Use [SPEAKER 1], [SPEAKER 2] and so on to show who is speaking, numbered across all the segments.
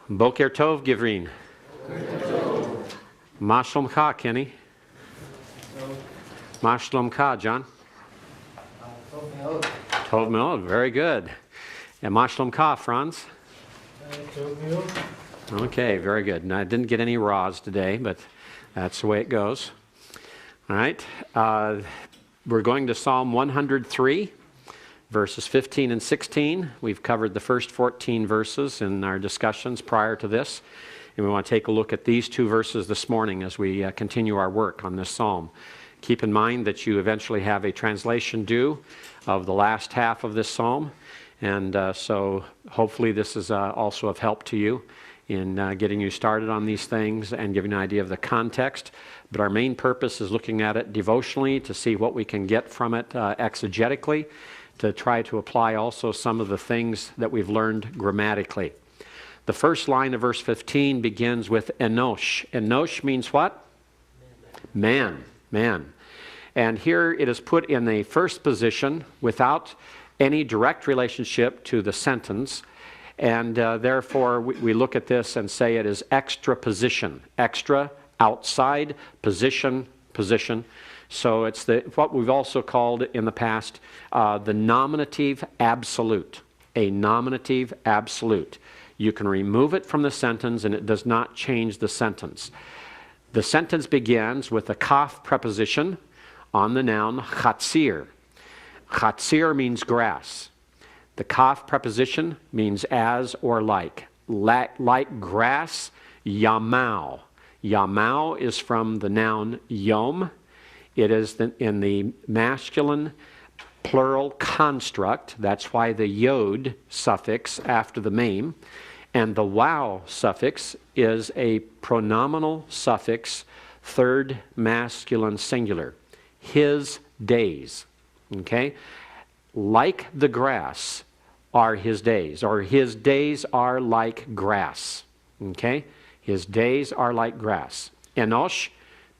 [SPEAKER 1] Boker Tov, Givreen. Ma shlomcha, Kenny. Ma shlomcha, John. Tov Meod, very good. And Ma shlomcha, Franz. Okay, very good. And I didn't get any raws today, but that's the way it goes. All right. We're going to Psalm 103. Verses 15 and 16. We've covered the first 14 verses in our discussions prior to this. And we want to take a look at these two verses this morning as we continue our work on this psalm. Keep in mind that you eventually have a translation due of the last half of this psalm. And so hopefully this is also of help to you in getting you started on these things and giving an idea of the context. But our main purpose is looking at it devotionally to see what we can get from it exegetically, to try to apply also some of the things that we've learned grammatically. The first line of verse 15 begins with enosh. Enosh means what? Man. And here it is put in the first position without any direct relationship to the sentence. And therefore we look at this and say it is extra position. Extra, outside, position. So it's what we've also called in the past the nominative absolute. A nominative absolute. You can remove it from the sentence and it does not change the sentence. The sentence begins with a kaf preposition on the noun chatzir. Chatzir means grass. The kaf preposition means as or like. Like grass, yamau. Yamau is from the noun yom. It is in the masculine plural construct. That's why the yod suffix after the mem. And the wow suffix is a pronominal suffix, third masculine singular. His days. Okay? Like the grass are his days, or his days are like grass. Okay? His days are like grass. Enosh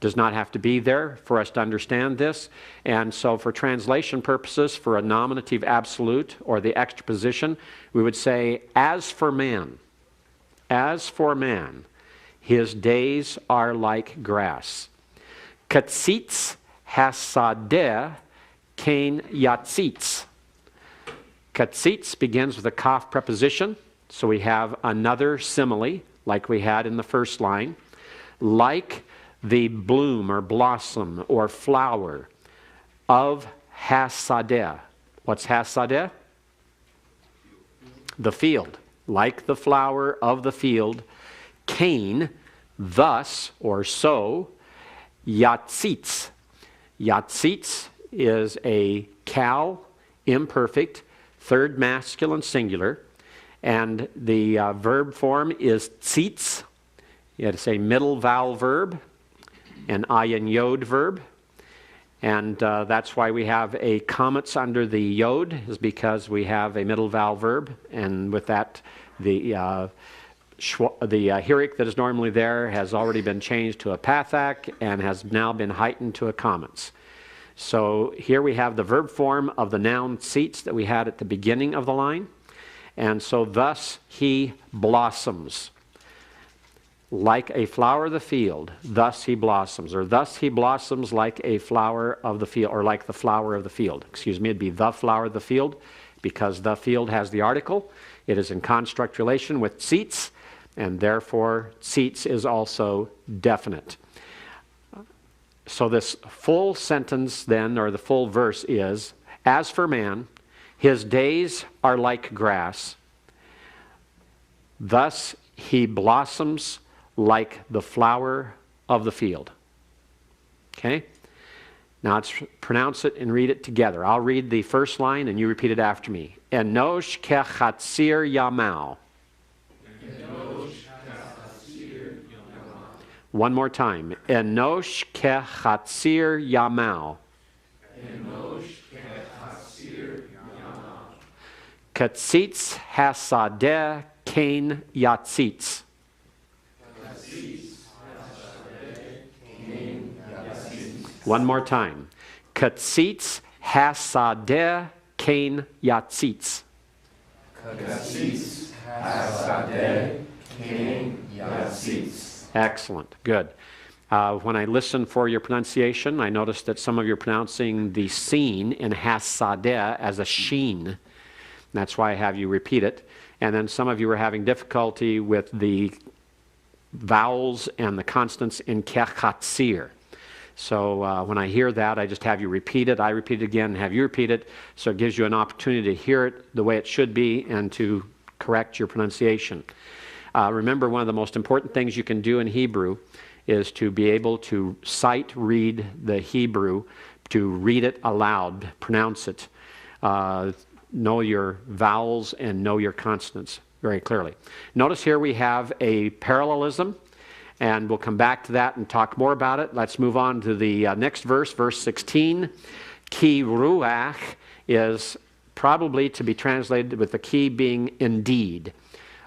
[SPEAKER 1] does not have to be there for us to understand this. And so for translation purposes, for a nominative absolute or the extra position, we would say, as for man, his days are like grass. Katzitz hasadeh kain yatzitz. Katzitz begins with a kaf preposition. So we have another simile, like we had in the first line. Like the bloom or blossom or flower of hasadeh. What's hasadeh? The field. Like the flower of the field. Kain, thus or so. Yatzitz. Yatzitz is a cow, imperfect, third masculine singular. And the verb form is tzitz. It's a middle vowel verb. An ayin yod verb, and that's why we have a comets under the yod, is because we have a middle vowel verb, and with that the hirik that is normally there has already been changed to a pathak and has now been heightened to a comets. So here we have the verb form of the noun tzitz that we had at the beginning of the line, and so thus he blossoms. Like a flower of the field, thus he blossoms. Or thus he blossoms like a flower of the field, or like the flower of the field. Excuse me, it'd be the flower of the field, because the field has the article. It is in construct relation with tzitz, and therefore tzitz is also definite. So this full sentence then, or the full verse is, as for man, his days are like grass. Thus he blossoms like the flower of the field. Okay? Now let's pronounce it and read it together. I'll read the first line and you repeat it after me. Enosh kechatzir yamau. One more time. Enosh kechatzir yamau. Katzitz hasadeh kain yatzitz. One more time. Katzitz hasadeh kain yatzitz.
[SPEAKER 2] Katzitz hasadeh Cain Yazis.
[SPEAKER 1] Excellent. Good. When I listen for your pronunciation, I noticed that some of you are pronouncing the seen in hasadeh as a sheen. That's why I have you repeat it. And then some of you are having difficulty with the vowels and the consonants in kechatzir. So when I hear that, I just have you repeat it. I repeat it again and have you repeat it. So it gives you an opportunity to hear it the way it should be and to correct your pronunciation. Remember, one of the most important things you can do in Hebrew is to be able to sight read the Hebrew, to read it aloud, pronounce it, know your vowels and know your consonants very clearly. Notice here we have a parallelism, and we'll come back to that and talk more about it. Let's move on to the next verse, verse 16. Ki ruach is probably to be translated with the key being indeed.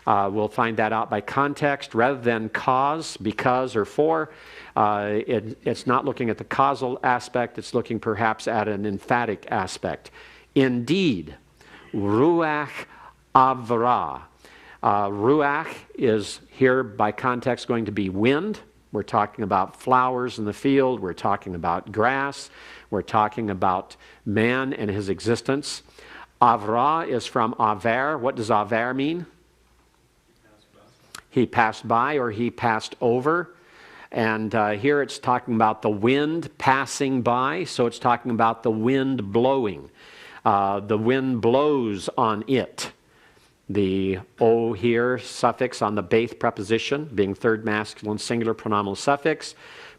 [SPEAKER 1] We'll find that out by context rather than cause, because, or for. It's not looking at the causal aspect, it's looking perhaps at an emphatic aspect. Indeed, ruach avra. Ruach is here by context going to be wind. We're talking about flowers in the field. We're talking about grass. We're talking about man and his existence. Avra is from aver. What does aver mean? He passed by or he passed over. And here it's talking about the wind passing by. So it's talking about the wind blowing. The wind blows on it. The O here suffix on the baith preposition, being third masculine singular pronominal suffix,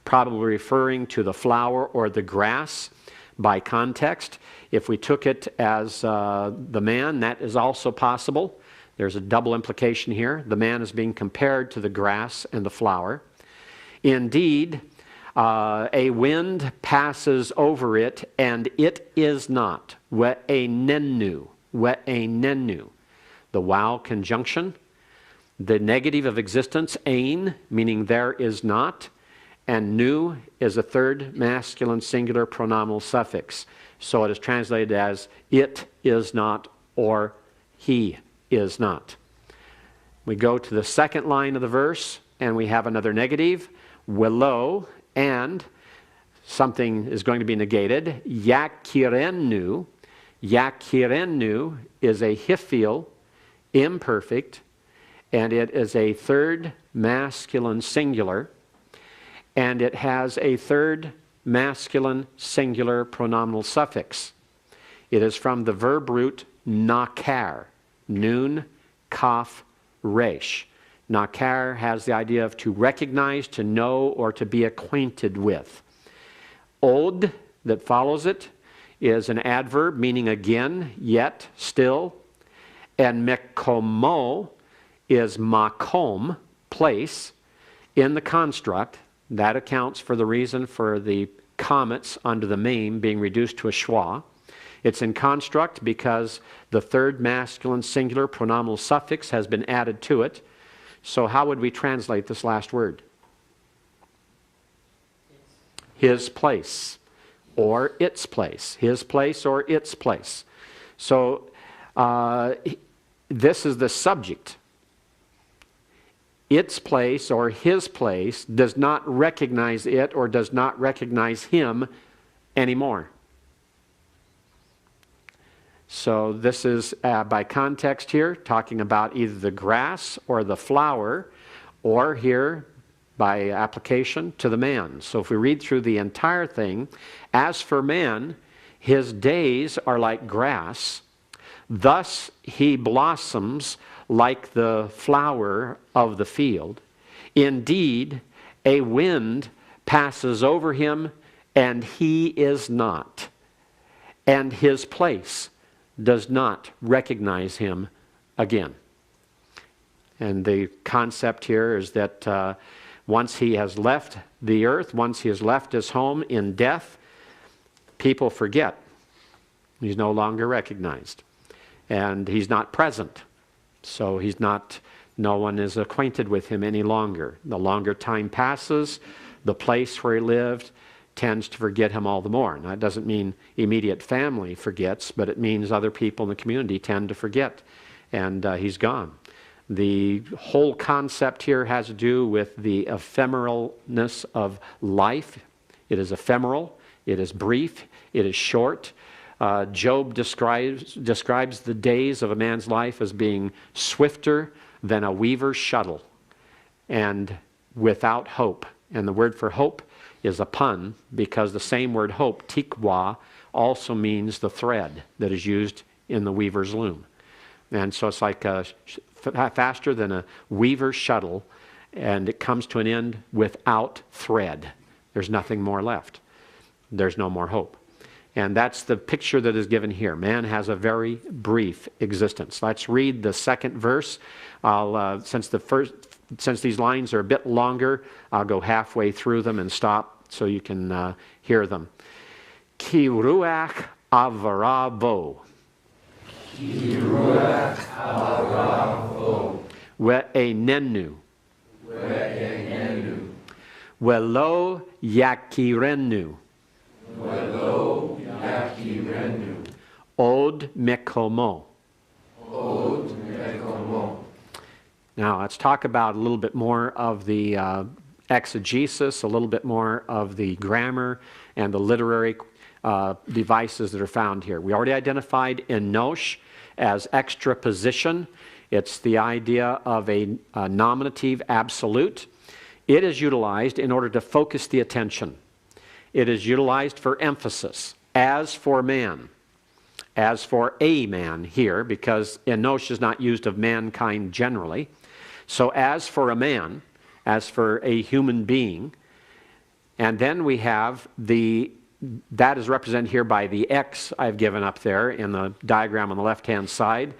[SPEAKER 1] probably referring to the flower or the grass by context. If we took it as the man, that is also possible. There's a double implication here. The man is being compared to the grass and the flower. Indeed, a wind passes over it, and it is not. We'enenu. We'enenu. The wow conjunction. The negative of existence, ein, meaning there is not. And nu is a third masculine singular pronominal suffix. So it is translated as it is not or he is not. We go to the second line of the verse and we have another negative. Willow, and something is going to be negated. Yakirenu. Yakirenu is a hifil, imperfect, and it is a third masculine singular, and it has a third masculine singular pronominal suffix. It is from the verb root nakar, nun, kaf, resh. Nakar has the idea of to recognize, to know, or to be acquainted with. Od, that follows it, is an adverb meaning again, yet, still. And mekomo is makom, place, in the construct. That accounts for the reason for the comets under the meme being reduced to a schwa. It's in construct because the third masculine singular pronominal suffix has been added to it. So how would we translate this last word? His place, or its place. His place or its place. So this is the subject. Its place or his place does not recognize it or does not recognize him anymore. So this is by context here talking about either the grass or the flower, or here by application to the man. So if we read through the entire thing, as for man, his days are like grass, thus he blossoms like the flower of the field. Indeed, a wind passes over him, and he is not, and his place does not recognize him again. And the concept here is that once he has left the earth, once he has left his home in death, people forget. He's no longer recognized. And he's not present. So he's not, no one is acquainted with him any longer. The longer time passes, the place where he lived tends to forget him all the more. Now, it doesn't mean immediate family forgets, but it means other people in the community tend to forget. And he's gone. The whole concept here has to do with the ephemeralness of life. It is ephemeral, it is brief, it is short. Job describes the days of a man's life as being swifter than a weaver's shuttle and without hope. And the word for hope is a pun, because the same word hope, tikwa, also means the thread that is used in the weaver's loom. And so it's like faster than a weaver's shuttle, and it comes to an end without thread. There's nothing more left. There's no more hope. And that's the picture that is given here. Man has a very brief existence. Let's read the second verse. Since these lines are a bit longer, I'll go halfway through them and stop so you can hear them. Ki ruach avaravo.
[SPEAKER 2] Ki ruach avaravo.
[SPEAKER 1] Ve'enenu.
[SPEAKER 2] Ve'enenu.
[SPEAKER 1] Velo yakirenu.
[SPEAKER 2] Velo yakirenu.
[SPEAKER 1] Od mekomo.
[SPEAKER 2] Od mekomo.
[SPEAKER 1] Now, let's talk about a little bit more of the exegesis, a little bit more of the grammar and the literary devices that are found here. We already identified enosh as extraposition. It's the idea of a nominative absolute. It is utilized in order to focus the attention. It is utilized for emphasis. As for man. As for a man here, because enosh is not used of mankind generally. So as for a man, as for a human being, and then we have that is represented here by the X I've given up there in the diagram on the left-hand side.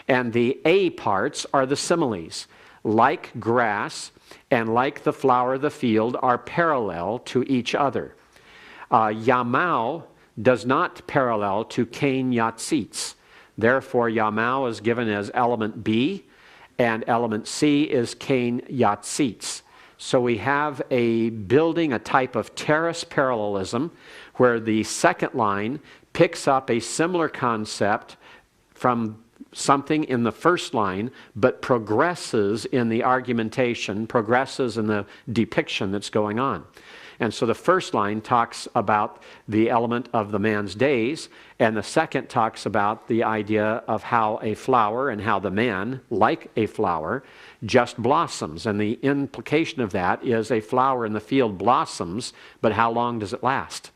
[SPEAKER 1] And the A parts are the similes. Like grass and like the flower of the field are parallel to each other. Yamau does not parallel to Cain Yatzitz. Therefore, Yamau is given as element B, and element C is Cain Yatzitz. So we have a type of terrace parallelism, where the second line picks up a similar concept from something in the first line, but progresses in the argumentation, progresses in the depiction that's going on. And so the first line talks about the element of the man's days, and the second talks about the idea of how a flower and how the man, like a flower, just blossoms. And the implication of that is a flower in the field blossoms, but how long does it last?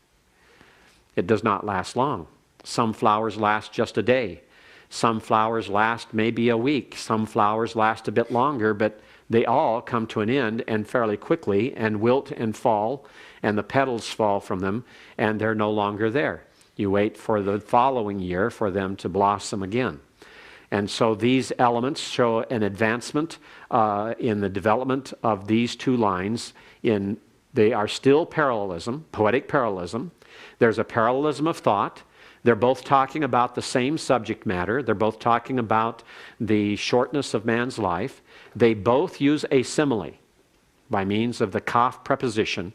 [SPEAKER 1] It does not last long. Some flowers last just a day. Some flowers last maybe a week. Some flowers last a bit longer, but they all come to an end and fairly quickly and wilt and fall, and the petals fall from them, and they're no longer there. You wait for the following year for them to blossom again. And so these elements show an advancement in the development of these two lines. They are still parallelism, poetic parallelism. There's a parallelism of thought. They're both talking about the same subject matter. They're both talking about the shortness of man's life. They both use a simile by means of the kaf preposition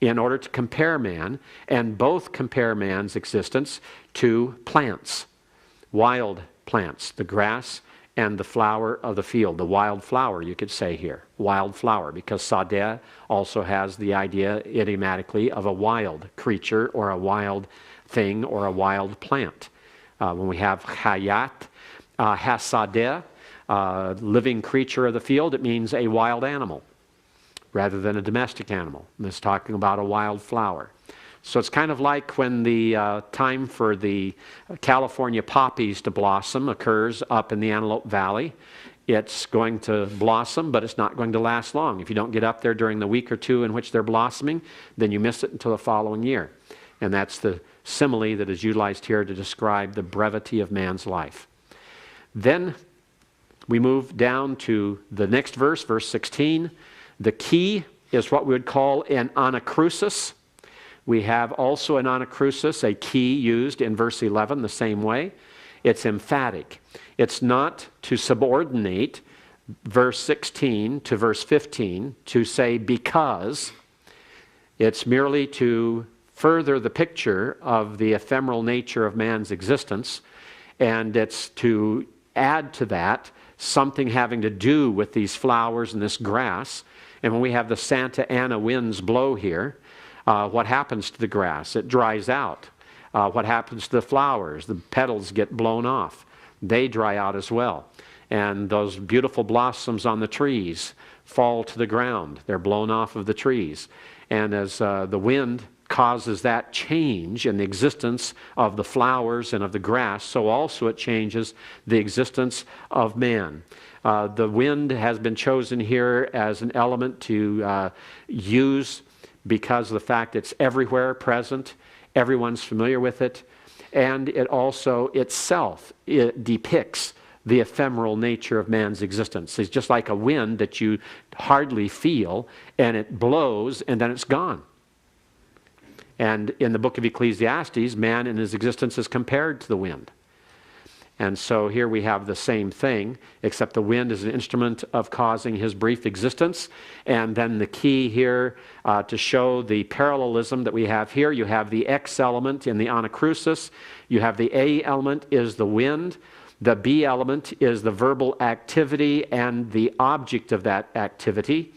[SPEAKER 1] in order to compare man, and both compare man's existence to plants, wild plants, the grass and the flower of the field, the wild flower, you could say here, wild flower, because sadeh also has the idea idiomatically of a wild creature or a wild thing or a wild plant. When we have hayat, hasadeh, living creature of the field, it means a wild animal rather than a domestic animal. And it's talking about a wild flower. So it's kind of like when the time for the California poppies to blossom occurs up in the Antelope Valley. It's going to blossom, but it's not going to last long. If you don't get up there during the week or two in which they're blossoming, then you miss it until the following year. And that's the simile that is utilized here to describe the brevity of man's life. Then we move down to the next verse, verse 16. The key is what we would call an anacrusis. We have also an anacrusis, a key used in verse 11 the same way. It's emphatic. It's not to subordinate verse 16 to verse 15 to say because. It's merely to further the picture of the ephemeral nature of man's existence, and it's to add to that something having to do with these flowers and this grass. And when we have the Santa Ana winds blow here, what happens to the grass? It dries out. What happens to the flowers? The petals get blown off. They dry out as well. And those beautiful blossoms on the trees fall to the ground. They're blown off of the trees. And as the wind causes that change in the existence of the flowers and of the grass, so also it changes the existence of man. The wind has been chosen here as an element to use because of the fact it's everywhere present. Everyone's familiar with it. And it also itself, it depicts the ephemeral nature of man's existence. It's just like a wind that you hardly feel, and it blows, and then it's gone. And in the book of Ecclesiastes, man in his existence is compared to the wind. And so here we have the same thing, except the wind is an instrument of causing his brief existence. And then the key here to show the parallelism that we have here, you have the X element in the anacrusis. You have the A element is the wind. The B element is the verbal activity and the object of that activity.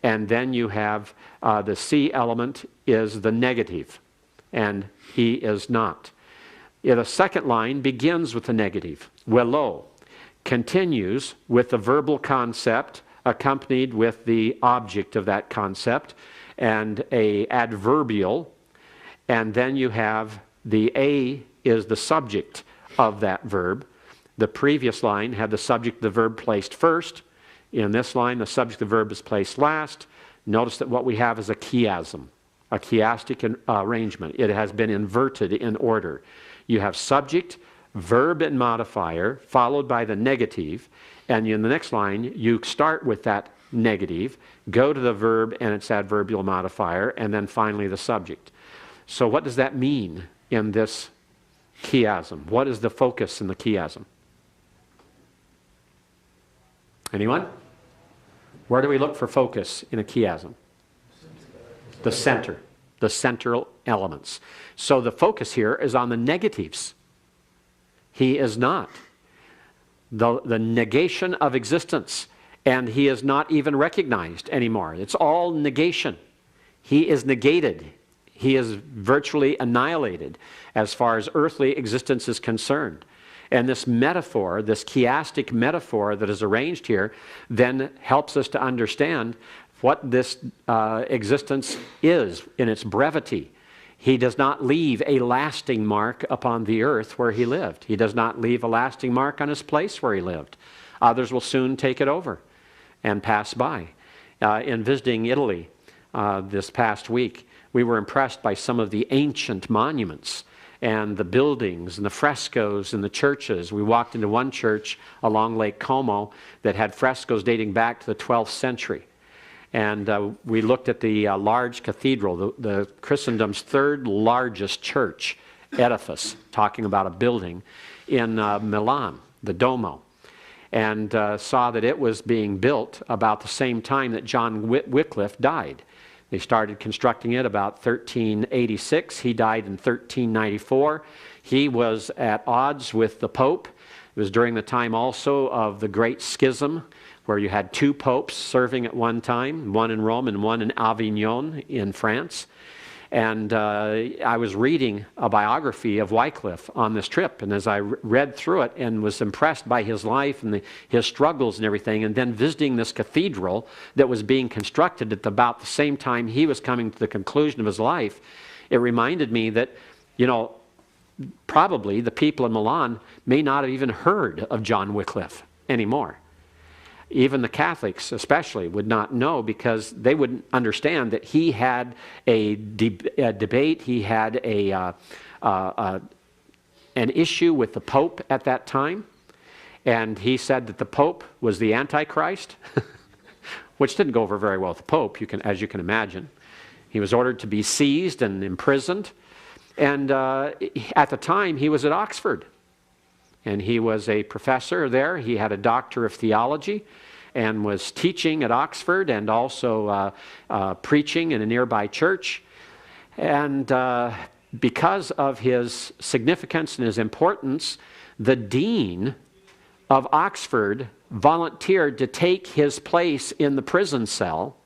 [SPEAKER 1] And then you have the C element is the negative, and he is not. The second line begins with the negative. Welo continues with the verbal concept accompanied with the object of that concept and a adverbial. And then you have the A is the subject of that verb. The previous line had the subject of the verb placed first. In this line, the subject of the verb is placed last. Notice that what we have is a chiasm, a chiastic arrangement. It has been inverted in order. You have subject, verb, and modifier, followed by the negative. And in the next line, you start with that negative, go to the verb and its adverbial modifier, and then finally the subject. So what does that mean in this chiasm? What is the focus in the chiasm? Anyone? Where do we look for focus in a chiasm? The center. The central elements. So the focus here is on the negatives. He is not. The negation of existence. And he is not even recognized anymore. It's all negation. He is negated. He is virtually annihilated as far as earthly existence is concerned. And this metaphor, this chiastic metaphor that is arranged here, then helps us to understand what this existence is in its brevity. He does not leave a lasting mark upon the earth where he lived. He does not leave a lasting mark on his place where he lived. Others will soon take it over and pass by. In visiting Italy this past week, we were impressed by some of the ancient monuments and the buildings and the frescoes in the churches. We walked into one church along Lake Como that had frescoes dating back to the 12th century. And we looked at the large cathedral, the Christendom's third largest church edifice, talking about a building in Milan, the Duomo, and saw that it was being built about the same time that John Wycliffe died. They started constructing it about 1386. He died in 1394. He was at odds with the Pope. It was during the time also of the Great Schism, where you had two popes serving at one time, one in Rome and one in Avignon in France. And I was reading a biography of Wycliffe on this trip, and as I read through it and was impressed by his life and his struggles and everything, and then visiting this cathedral that was being constructed at about the same time he was coming to the conclusion of his life, it reminded me that, you know, probably the people in Milan may not have even heard of John Wycliffe anymore. Even the Catholics especially would not know, because they wouldn't understand that he had a debate, he had an issue with the Pope at that time, and he said that the Pope was the Antichrist, which didn't go over very well with the Pope, as you can imagine. He was ordered to be seized and imprisoned, and at the time he was at Oxford. And he was a professor there. He had a doctor of theology and was teaching at Oxford and also preaching in a nearby church. And because of his significance and his importance, the dean of Oxford volunteered to take his place in the prison cell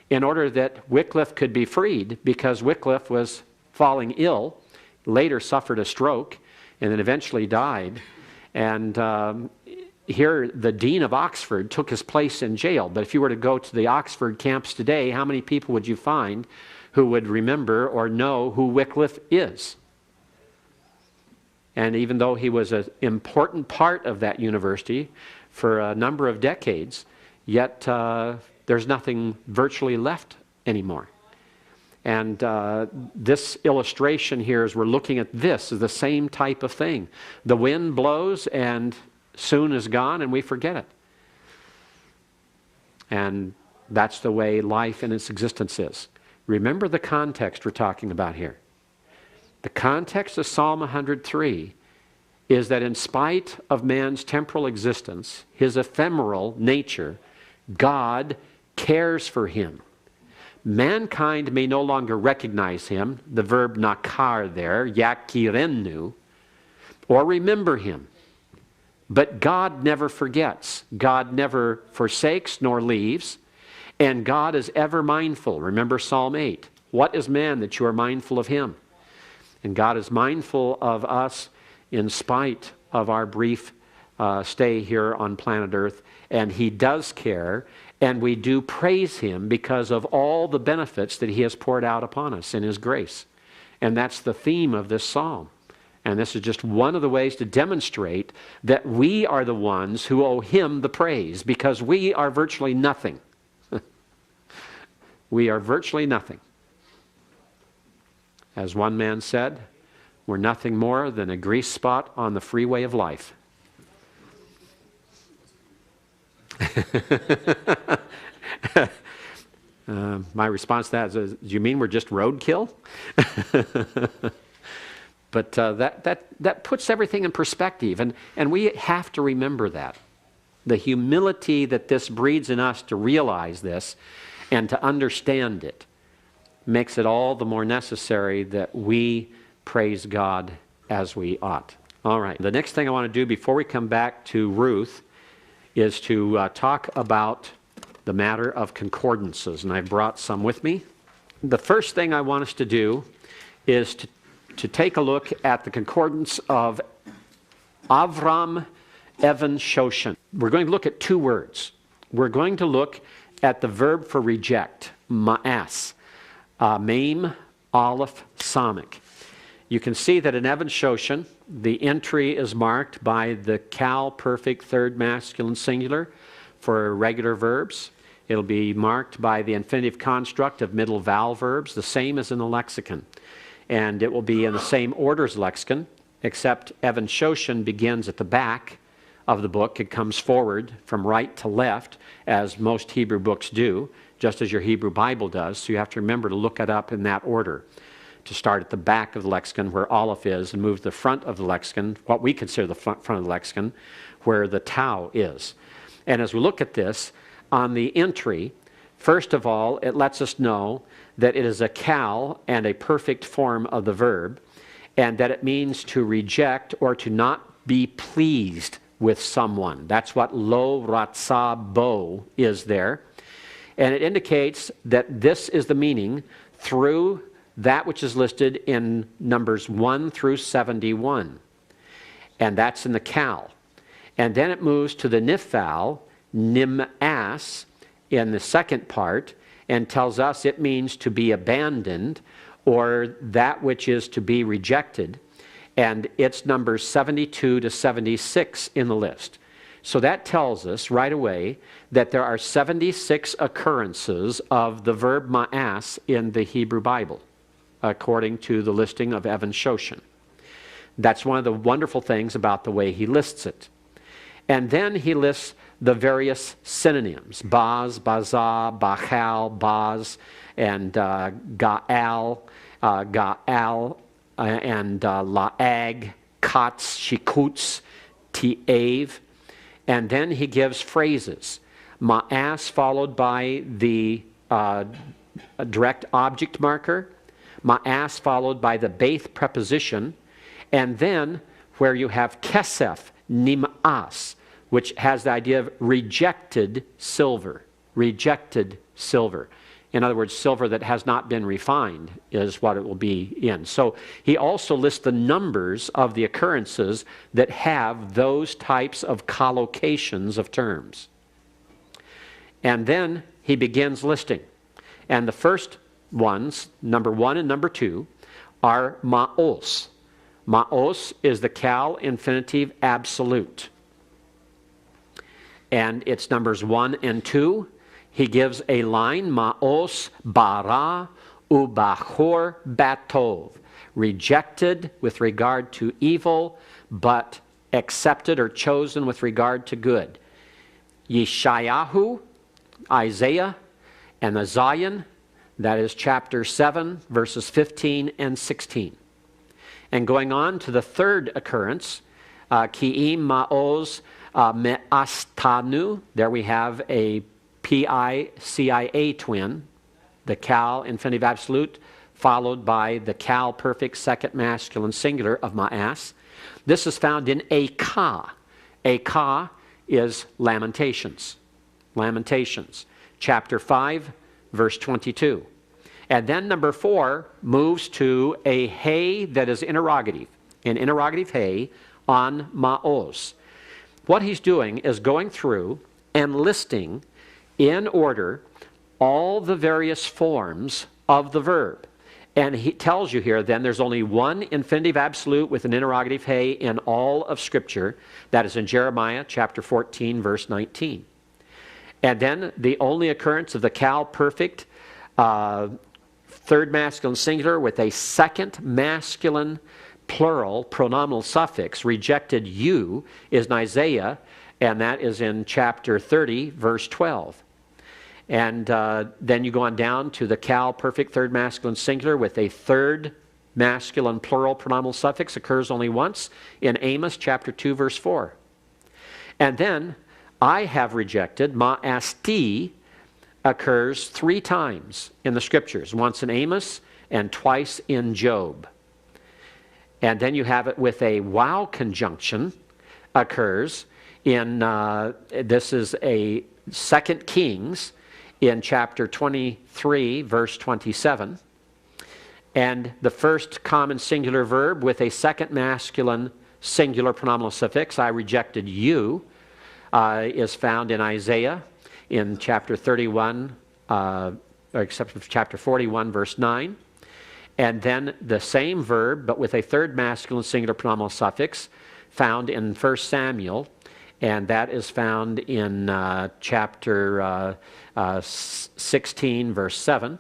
[SPEAKER 1] in order that Wycliffe could be freed, because Wycliffe was falling ill, later suffered a stroke, and then eventually died. And here the Dean of Oxford took his place in jail. But if you were to go to the Oxford camps today, how many people would you find who would remember or know who Wycliffe is? And even though he was an important part of that university for a number of decades, yet there's nothing virtually left anymore. And this illustration here, as we're looking at this, is the same type of thing. The wind blows and soon is gone and we forget it. And that's the way life in its existence is. Remember the context we're talking about here. The context of Psalm 103 is that in spite of man's temporal existence, his ephemeral nature, God cares for him. Mankind may no longer recognize him, the verb nakar there, yakirenu, or remember him. But God never forgets. God never forsakes nor leaves. And God is ever mindful. Remember Psalm 8. What is man that you are mindful of him? And God is mindful of us in spite of our brief stay here on planet Earth. And he does care. And we do praise him because of all the benefits that he has poured out upon us in his grace. And that's the theme of this psalm. And this is just one of the ways to demonstrate that we are the ones who owe him the praise, because we are virtually nothing. We are virtually nothing. As one man said, we're nothing more than a grease spot on the freeway of life. My response to that is, do you mean we're just roadkill? But that puts everything in perspective, and we have to remember that. The humility that this breeds in us to realize this and to understand it makes it all the more necessary that we praise God as we ought. All right, the next thing I want to do before we come back to Ruth is to talk about the matter of concordances, and I've brought some with me. The first thing I want us to do is to take a look at the concordance of Avram Evan Shoshan. We're going to look at two words. We're going to look at the verb for reject, ma'as, mem, aleph, samik. You can see that in Evan Shoshan, the entry is marked by the cal perfect third masculine singular for regular verbs. It'll be marked by the infinitive construct of middle vowel verbs, the same as in the lexicon. And it will be in the same order as lexicon, except Evan Shoshan begins at the back of the book. It comes forward from right to left, as most Hebrew books do, just as your Hebrew Bible does. So you have to remember to look it up in that order. To start at the back of the lexicon where aleph is, and move to the front of the lexicon, what we consider the front of the lexicon, where the tau is. And as we look at this, on the entry, first of all, it lets us know that it is a cal and a perfect form of the verb, and that it means to reject or to not be pleased with someone. That's what lo ratza bo is there. And it indicates that this is the meaning through that which is listed in numbers 1 through 71. And that's in the cal. And then it moves to the nifal, nim-as, in the second part, and tells us it means to be abandoned, or that which is to be rejected. And it's numbers 72 to 76 in the list. So that tells us right away that there are 76 occurrences of the verb ma'as in the Hebrew Bible, according to the listing of Evan Shoshan. That's one of the wonderful things about the way he lists it. And then he lists the various synonyms, baz, bazah, bachal, baz, and ga'al, and la'ag, katz, shikutz, ti'ev. And then he gives phrases. Ma'as followed by the direct object marker. Ma'as followed by the beth preposition. And then where you have kesef, nim'as, ma'as, which has the idea of rejected silver. Rejected silver. In other words, silver that has not been refined is what it will be in. So he also lists the numbers of the occurrences that have those types of collocations of terms. And then he begins listing. And the first ones, number 1 and number 2, are ma'os. Ma'os is the cal infinitive absolute. And it's numbers 1 and 2. He gives a line, ma'os bara ubachor batov, rejected with regard to evil, but accepted or chosen with regard to good. Yeshayahu, Isaiah, and the Zion, that is chapter 7, verses 15 and 16. And going on to the third occurrence, ki'im ma'oz me'astanu, there we have a P-I-C-I-A twin, the cal infinitive absolute, followed by the cal perfect second masculine singular of ma'as. This is found in Akah. Akah is Lamentations. Lamentations, chapter 5, verse 22. And then number 4 moves to a hey that is interrogative, an interrogative hey on ma'os. What he's doing is going through and listing in order all the various forms of the verb. And he tells you here then there's only one infinitive absolute with an interrogative hey in all of Scripture. That is in Jeremiah chapter 14, verse 19. And then the only occurrence of the cal perfect third masculine singular with a second masculine plural pronominal suffix rejected you is in Isaiah, and that is in chapter 30, verse 12. And then you go on down to the cal perfect third masculine singular with a third masculine plural pronominal suffix occurs only once in Amos chapter 2, verse 4. And then I have rejected, ma'asti, occurs 3 times in the Scriptures, once in Amos and twice in Job. And then you have it with a wow conjunction occurs in, this is a 2 Kings in chapter 23, verse 27. And the first common singular verb with a second masculine singular pronominal suffix, I rejected you, is found in Isaiah in chapter 31, or except for chapter 41, verse 9. And then the same verb, but with a third masculine singular pronominal suffix, found in 1 Samuel, and that is found in chapter 16, verse 7.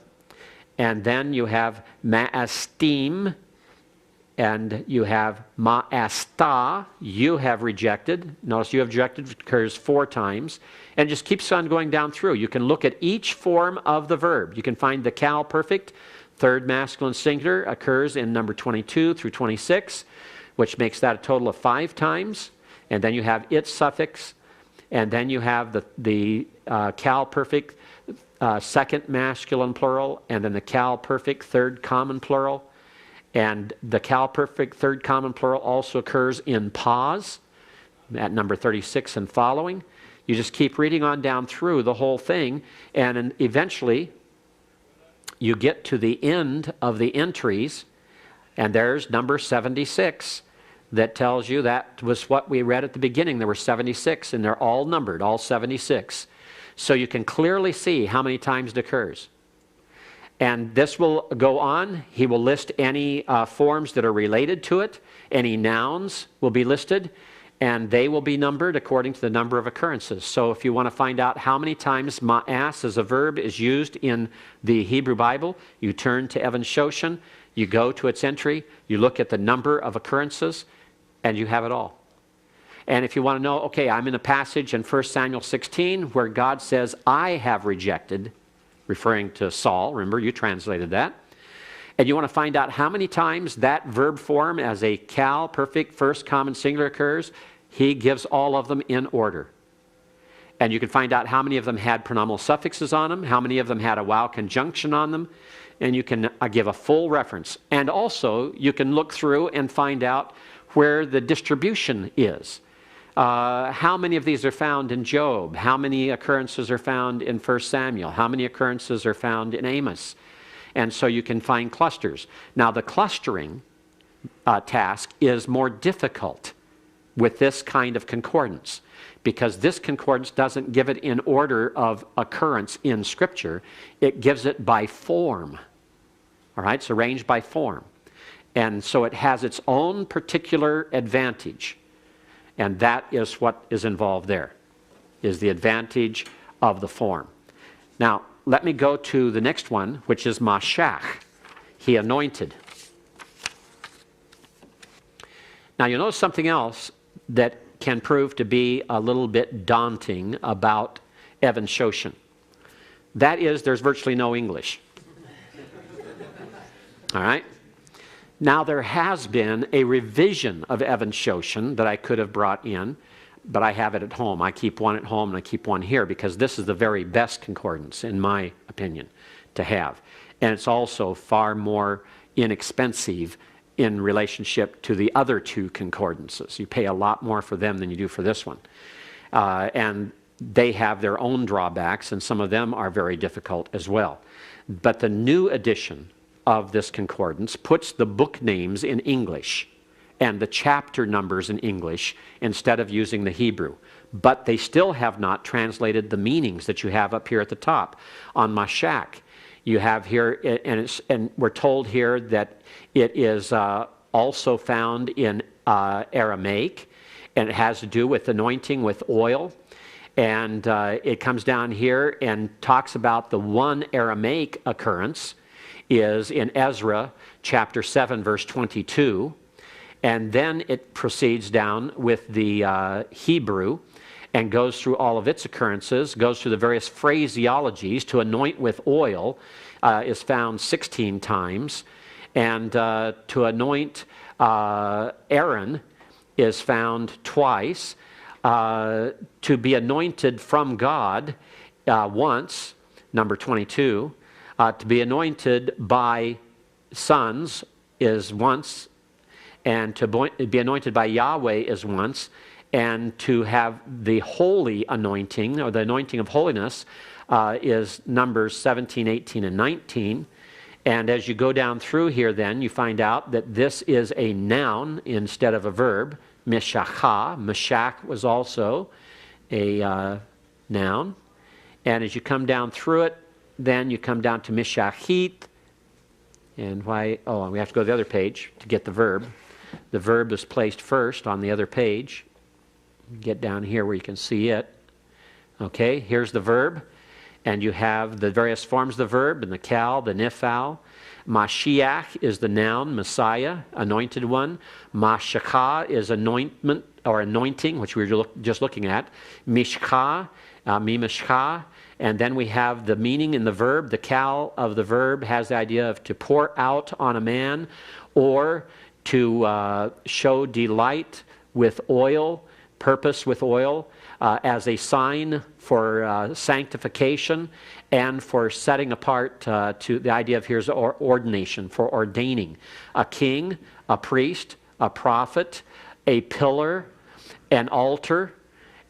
[SPEAKER 1] And then you have ma'astim, and you have ma'asta, you have rejected. Notice you have rejected occurs 4 times. And just keeps on going down through. You can look at each form of the verb. You can find the cal perfect, third masculine singular, occurs in number 22 through 26, which makes that a total of 5 times. And then you have its suffix. And then you have the cal perfect second masculine plural, and then the cal perfect third common plural. And the cal perfect third common plural also occurs in pause at number 36 and following. You just keep reading on down through the whole thing, and eventually you get to the end of the entries, and there's number 76 that tells you that was what we read at the beginning. There were 76, and they're all numbered, all 76. So you can clearly see how many times it occurs. And this will go on. He will list any forms that are related to it. Any nouns will be listed, and they will be numbered according to the number of occurrences. So if you want to find out how many times ma'as as a verb is used in the Hebrew Bible, you turn to Evan Shoshan, you go to its entry, you look at the number of occurrences, and you have it all. And if you want to know, okay, I'm in a passage in 1 Samuel 16 where God says, I have rejected, referring to Saul. Remember, you translated that. And you want to find out how many times that verb form as a cal perfect first common singular occurs, he gives all of them in order. And you can find out how many of them had pronominal suffixes on them, how many of them had a wow conjunction on them, and you can give a full reference. And also, you can look through and find out where the distribution is. How many of these are found in Job? How many occurrences are found in 1 Samuel? How many occurrences are found in Amos? And so you can find clusters. Now the clustering task is more difficult with this kind of concordance, because this concordance doesn't give it in order of occurrence in Scripture. It gives it by form. All right, it's arranged by form. And so it has its own particular advantage. And that is what is involved there, is the advantage of the form. Now, let me go to the next one, which is Mashach. He anointed. Now, you'll notice something else that can prove to be a little bit daunting about Evan Shoshan. That is, there's virtually no English. All right? Now, there has been a revision of Evan Shoshan that I could have brought in, but I have it at home. I keep one at home and I keep one here because this is the very best concordance, in my opinion, to have. And it's also far more inexpensive in relationship to the other two concordances. You pay a lot more for them than you do for this one. And they have their own drawbacks, and some of them are very difficult as well. But the new edition of this concordance puts the book names in English and the chapter numbers in English instead of using the Hebrew. But they still have not translated the meanings that you have up here at the top. On Mashach, you have here, and we're told here that it is also found in Aramaic, and it has to do with anointing with oil. And it comes down here and talks about the one Aramaic occurrence is in Ezra chapter 7 verse 22, and then it proceeds down with the Hebrew and goes through all of its occurrences, goes through the various phraseologies. To anoint with oil is found 16 times, and to anoint Aaron is found twice. To be anointed from God once, number 22. To be anointed by sons is once, and to be anointed by Yahweh is once, and to have the holy anointing, or the anointing of holiness, is Numbers 17, 18, and 19. And as you go down through here then, you find out that this is a noun instead of a verb. Meshachah, Meshach was also a noun. And as you come down through it, then you come down to Mishachit. And why? Oh, we have to go to the other page to get the verb. The verb is placed first on the other page. Get down here where you can see it. Okay, here's the verb. And you have the various forms of the verb, and the kal, the nifal. Mashiach is the noun, Messiah, anointed one. Mashachah is anointment or anointing, which we were just looking at. Mishcha, mimashcha. And then we have the meaning in the verb. The kal of the verb has the idea of to pour out on a man, or to show delight with oil, purpose with oil, as a sign for sanctification and for setting apart. To the idea of here's ordination, for ordaining a king, a priest, a prophet, a pillar, an altar,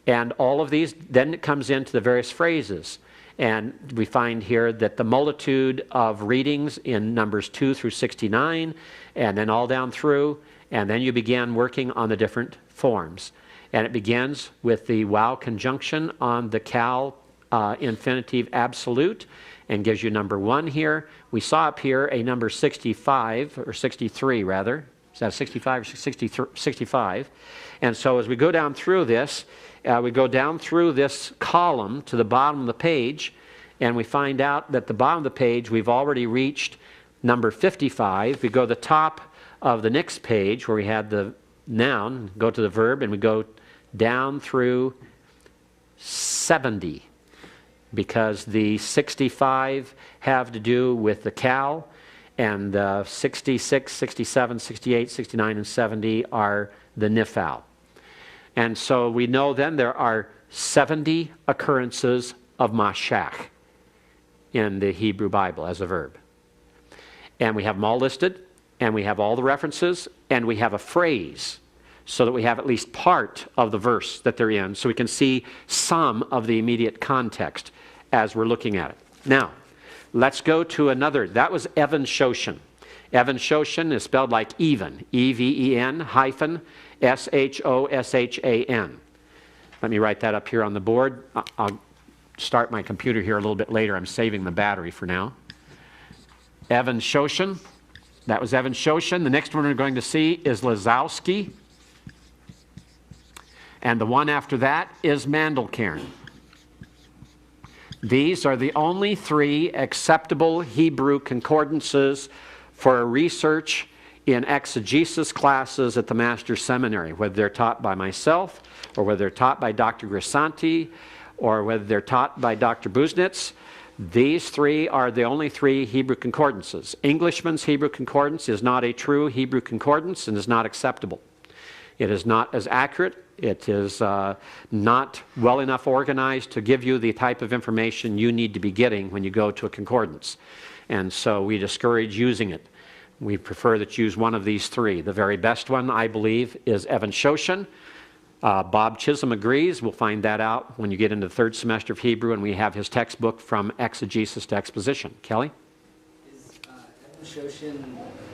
[SPEAKER 1] and all of these. Then it comes into the various phrases. And we find here that the multitude of readings in Numbers 2 through 69, and then all down through, and then you begin working on the different forms. And it begins with the wow conjunction on the kal infinitive absolute, and gives you number 1 here. We saw up here a number 65, or 63 rather. Is that 65 or 65? And so as we go down through this, we go down through this column to the bottom of the page, and we find out that the bottom of the page we've already reached number 55. We go to the top of the next page where we had the noun, go to the verb, and we go down through 70, because the 65 have to do with the kal, and the 66, 67, 68, 69, and 70 are the nifal. And so we know then there are 70 occurrences of Mashach in the Hebrew Bible as a verb. And we have them all listed, and we have all the references, and we have a phrase. so that we have at least part of the verse that they're in, so we can see some of the immediate context as we're looking at it. Now, let's go to another. That was Evan Shoshan. Evan Shoshan is spelled like even, E-V-E-N hyphen S-H-O-S-H-A-N. Let me write that up here on the board. I'll start my computer here a little bit later. I'm saving the battery for now. Evan Shoshan. That was Evan Shoshan. The next one we're going to see is Lazowski. And the one after that is Mandelkern. These are the only three acceptable Hebrew concordances for research in exegesis classes at the Master's Seminary, whether they're taught by myself, or whether they're taught by Dr. Grisanti, or whether they're taught by Dr. Buznitz. These three are the only three Hebrew concordances. Englishman's Hebrew concordance is not a true Hebrew concordance and is not acceptable. It is not as accurate. It is not well enough organized to give you the type of information you need to be getting when you go to a concordance. And so we discourage using it. We prefer that you use one of these three. The very best one, I believe, is Evan Shoshan. Bob Chisholm agrees. We'll find that out when you get into the third semester of Hebrew and we have his textbook From Exegesis to Exposition. Kelly?
[SPEAKER 3] Is Evan Shoshan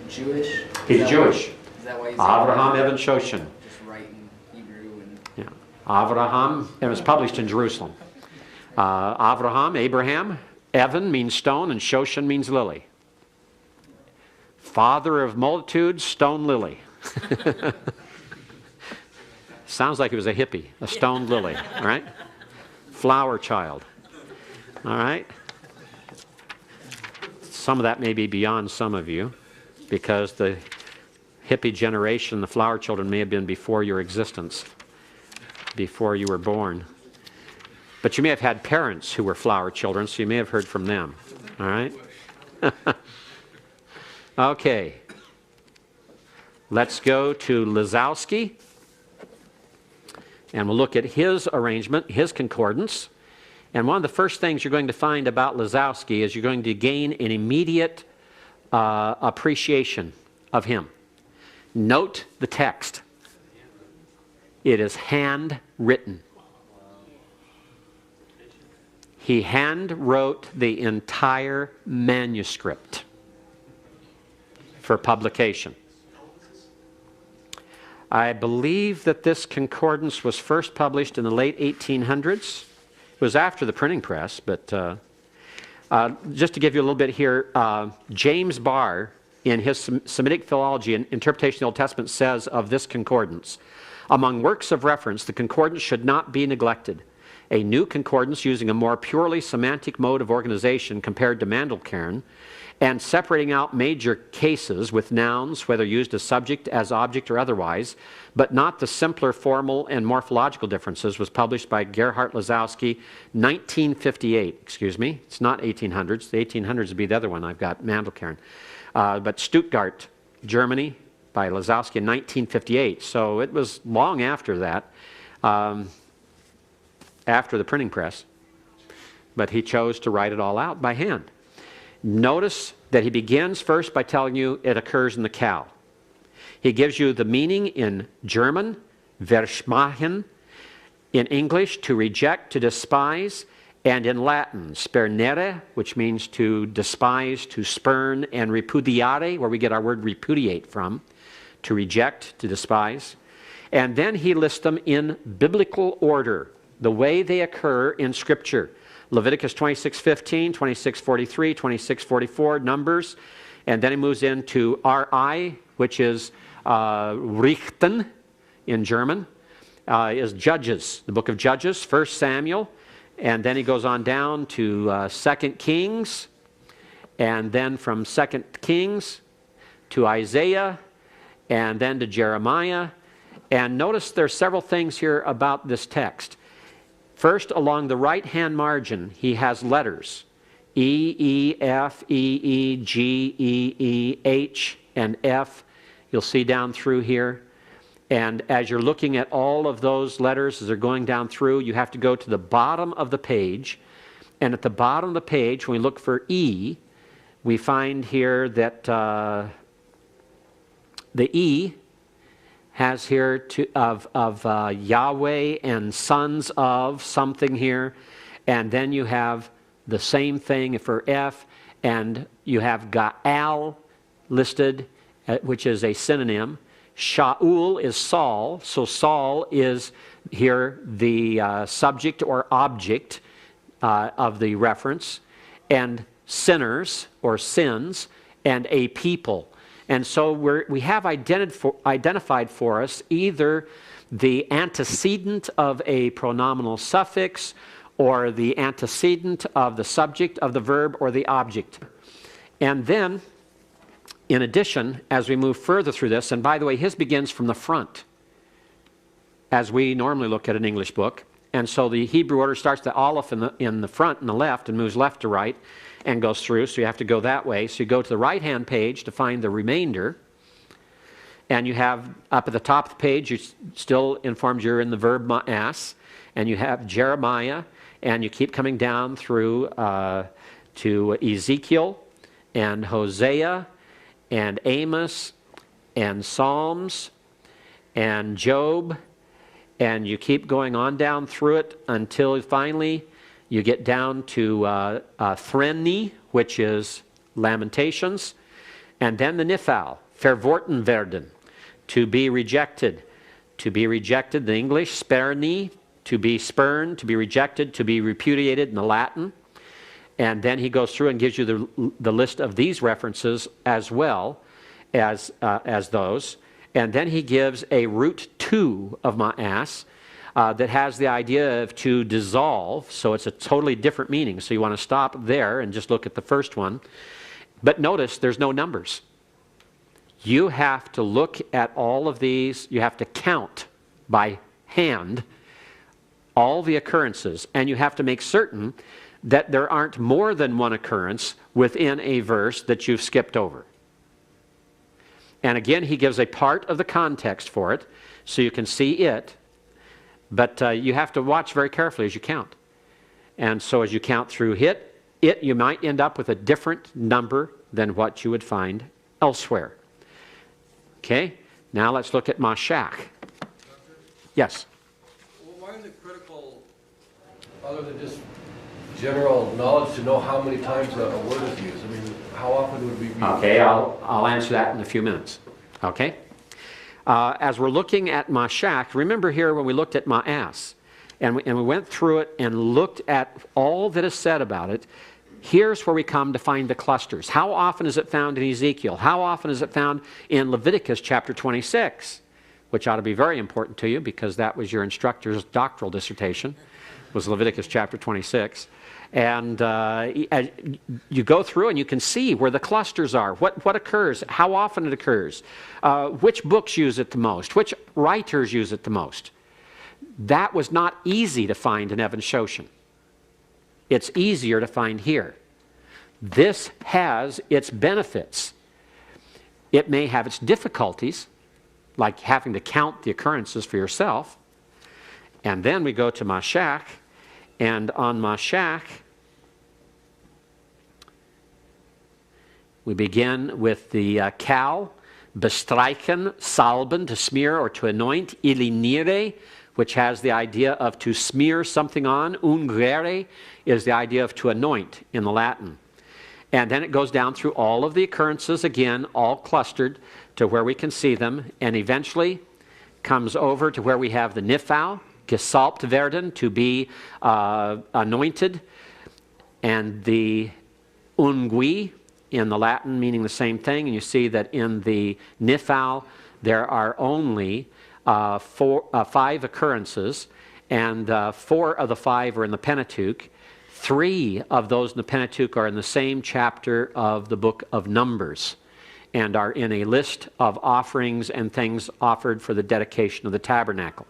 [SPEAKER 3] Jewish?
[SPEAKER 1] He's Jewish.
[SPEAKER 3] Is that why he's
[SPEAKER 1] Avraham Evan Shoshan.
[SPEAKER 3] just writing Hebrew? And
[SPEAKER 1] Yeah. Avraham, it was published in Jerusalem. Avraham, Abraham. Evan means stone and Shoshan means lily. Father of multitudes, stone lily. Sounds like he was a hippie, a stone lily, all right? Flower child, all right? Some of that may be beyond some of you because the hippie generation, the flower children may have been before your existence, before you were born. But you may have had parents who were flower children, so you may have heard from them, all right? Okay. Let's go to Lazowski. And we'll look at his arrangement, his concordance. And one of the first things you're going to find about Lazowski is you're going to gain an immediate appreciation of him. Note the text. It is handwritten. He hand-wrote the entire manuscript for publication. I believe that this concordance was first published in the late 1800s. It was after the printing press, but just to give you a little bit here, James Barr, in his Semitic Philology and Interpretation of the Old Testament, says of this concordance, among works of reference, the concordance should not be neglected. A new concordance using a more purely semantic mode of organization compared to Mandelkern, and separating out major cases with nouns, whether used as subject, as object, or otherwise, but not the simpler formal and morphological differences, was published by Gerhard Lazowski, 1958. Excuse me, it's not 1800s. The 1800s would be the other one. I've got Mandelkern. But Stuttgart, Germany, by Lazowski in 1958. So it was long after that, after the printing press. But he chose to write it all out by hand. Notice that he begins first by telling you it occurs in the cow. He gives you the meaning in German, verschmachen, in English, to reject, to despise, and in Latin, spernere, which means to despise, to spurn, and repudiare, where we get our word repudiate from, to reject, to despise. And then he lists them in biblical order, the way they occur in Scripture. Leviticus 26:15, 26:43, 26:44, Numbers, and then he moves into RI, which is Richten in German, is Judges, the book of Judges, 1 Samuel, and then he goes on down to 2 Kings, and then from 2 Kings to Isaiah, and then to Jeremiah. And notice there are several things here about this text. First, along the right-hand margin, he has letters. E, E, F, E, E, G, E, E, H, and F. You'll see down through here. And as you're looking at all of those letters as they're going down through, you have to go to the bottom of the page. And at the bottom of the page, when we look for E, we find here that the E has here of Yahweh and sons of something here. And then you have the same thing for F, and you have Gaal listed, which is a synonym. Shaul is Saul, so Saul is here the subject or object of the reference, and sinners or sins, and a people. And so we have identified for us either the antecedent of a pronominal suffix or the antecedent of the subject of the verb or the object. And then, in addition, as we move further through this, and by the way, his begins from the front, as we normally look at an English book. And so the Hebrew order starts the aleph in the front and the left and moves left to right and goes through, so you have to go that way. So you go to the right-hand page to find the remainder, and you have up at the top of the page, you still informed you're in the verb ma'as, and you have Jeremiah, and you keep coming down through to Ezekiel and Hosea and Amos and Psalms and Job, and you keep going on down through it until finally you get down to Threnni, which is Lamentations, and then the Nifal, verworfen werden, to be rejected. To be rejected, the English, sperni, to be spurned, to be rejected, to be repudiated in the Latin. And then he goes through and gives you the list of these references as well as those. And then he gives a root 2 of ma'as that has the idea of to dissolve, so it's a totally different meaning. So you want to stop there and just look at the first one. But notice there's no numbers. You have to look at all of these, you have to count by hand all the occurrences, and you have to make certain that there aren't more than one occurrence within a verse that you've skipped over. And again, he gives a part of the context for it, so you can see it, but you have to watch very carefully as you count. And so as you count through it, you might end up with a different number than what you would find elsewhere. Okay, now let's look at Mashach. Yes?
[SPEAKER 4] Well, why is it critical, other than just general knowledge, to know how many times a word is used? I mean, how often would we be...
[SPEAKER 1] Okay, I'll answer that in a few minutes. Okay? As we're looking at Mashach, remember here when we looked at Ma'as, and we went through it and looked at all that is said about it, here's where we come to find the clusters. How often is it found in Ezekiel? How often is it found in Leviticus chapter 26? Which ought to be very important to you because that was your instructor's doctoral dissertation, was Leviticus chapter 26. And you go through and you can see where the clusters are, what occurs, how often it occurs, which books use it the most, which writers use it the most. That was not easy to find in Evan Shoshan. It's easier to find here. This has its benefits. It may have its difficulties, like having to count the occurrences for yourself. And then we go to Mashach, and on Mashach, we begin with the kal, bestreichen, salben, to smear or to anoint, ilinire, which has the idea of to smear something on, ungere is the idea of to anoint in the Latin. And then it goes down through all of the occurrences, again, all clustered to where we can see them, and eventually comes over to where we have the nifal, gesalbt werden, to be anointed, and the ungui in the Latin, meaning the same thing. And you see that in the nifal there are only 5 occurrences, and 4 of the 5 are in the Pentateuch. 3 of those in the Pentateuch are in the same chapter of the book of Numbers and are in a list of offerings and things offered for the dedication of the tabernacle.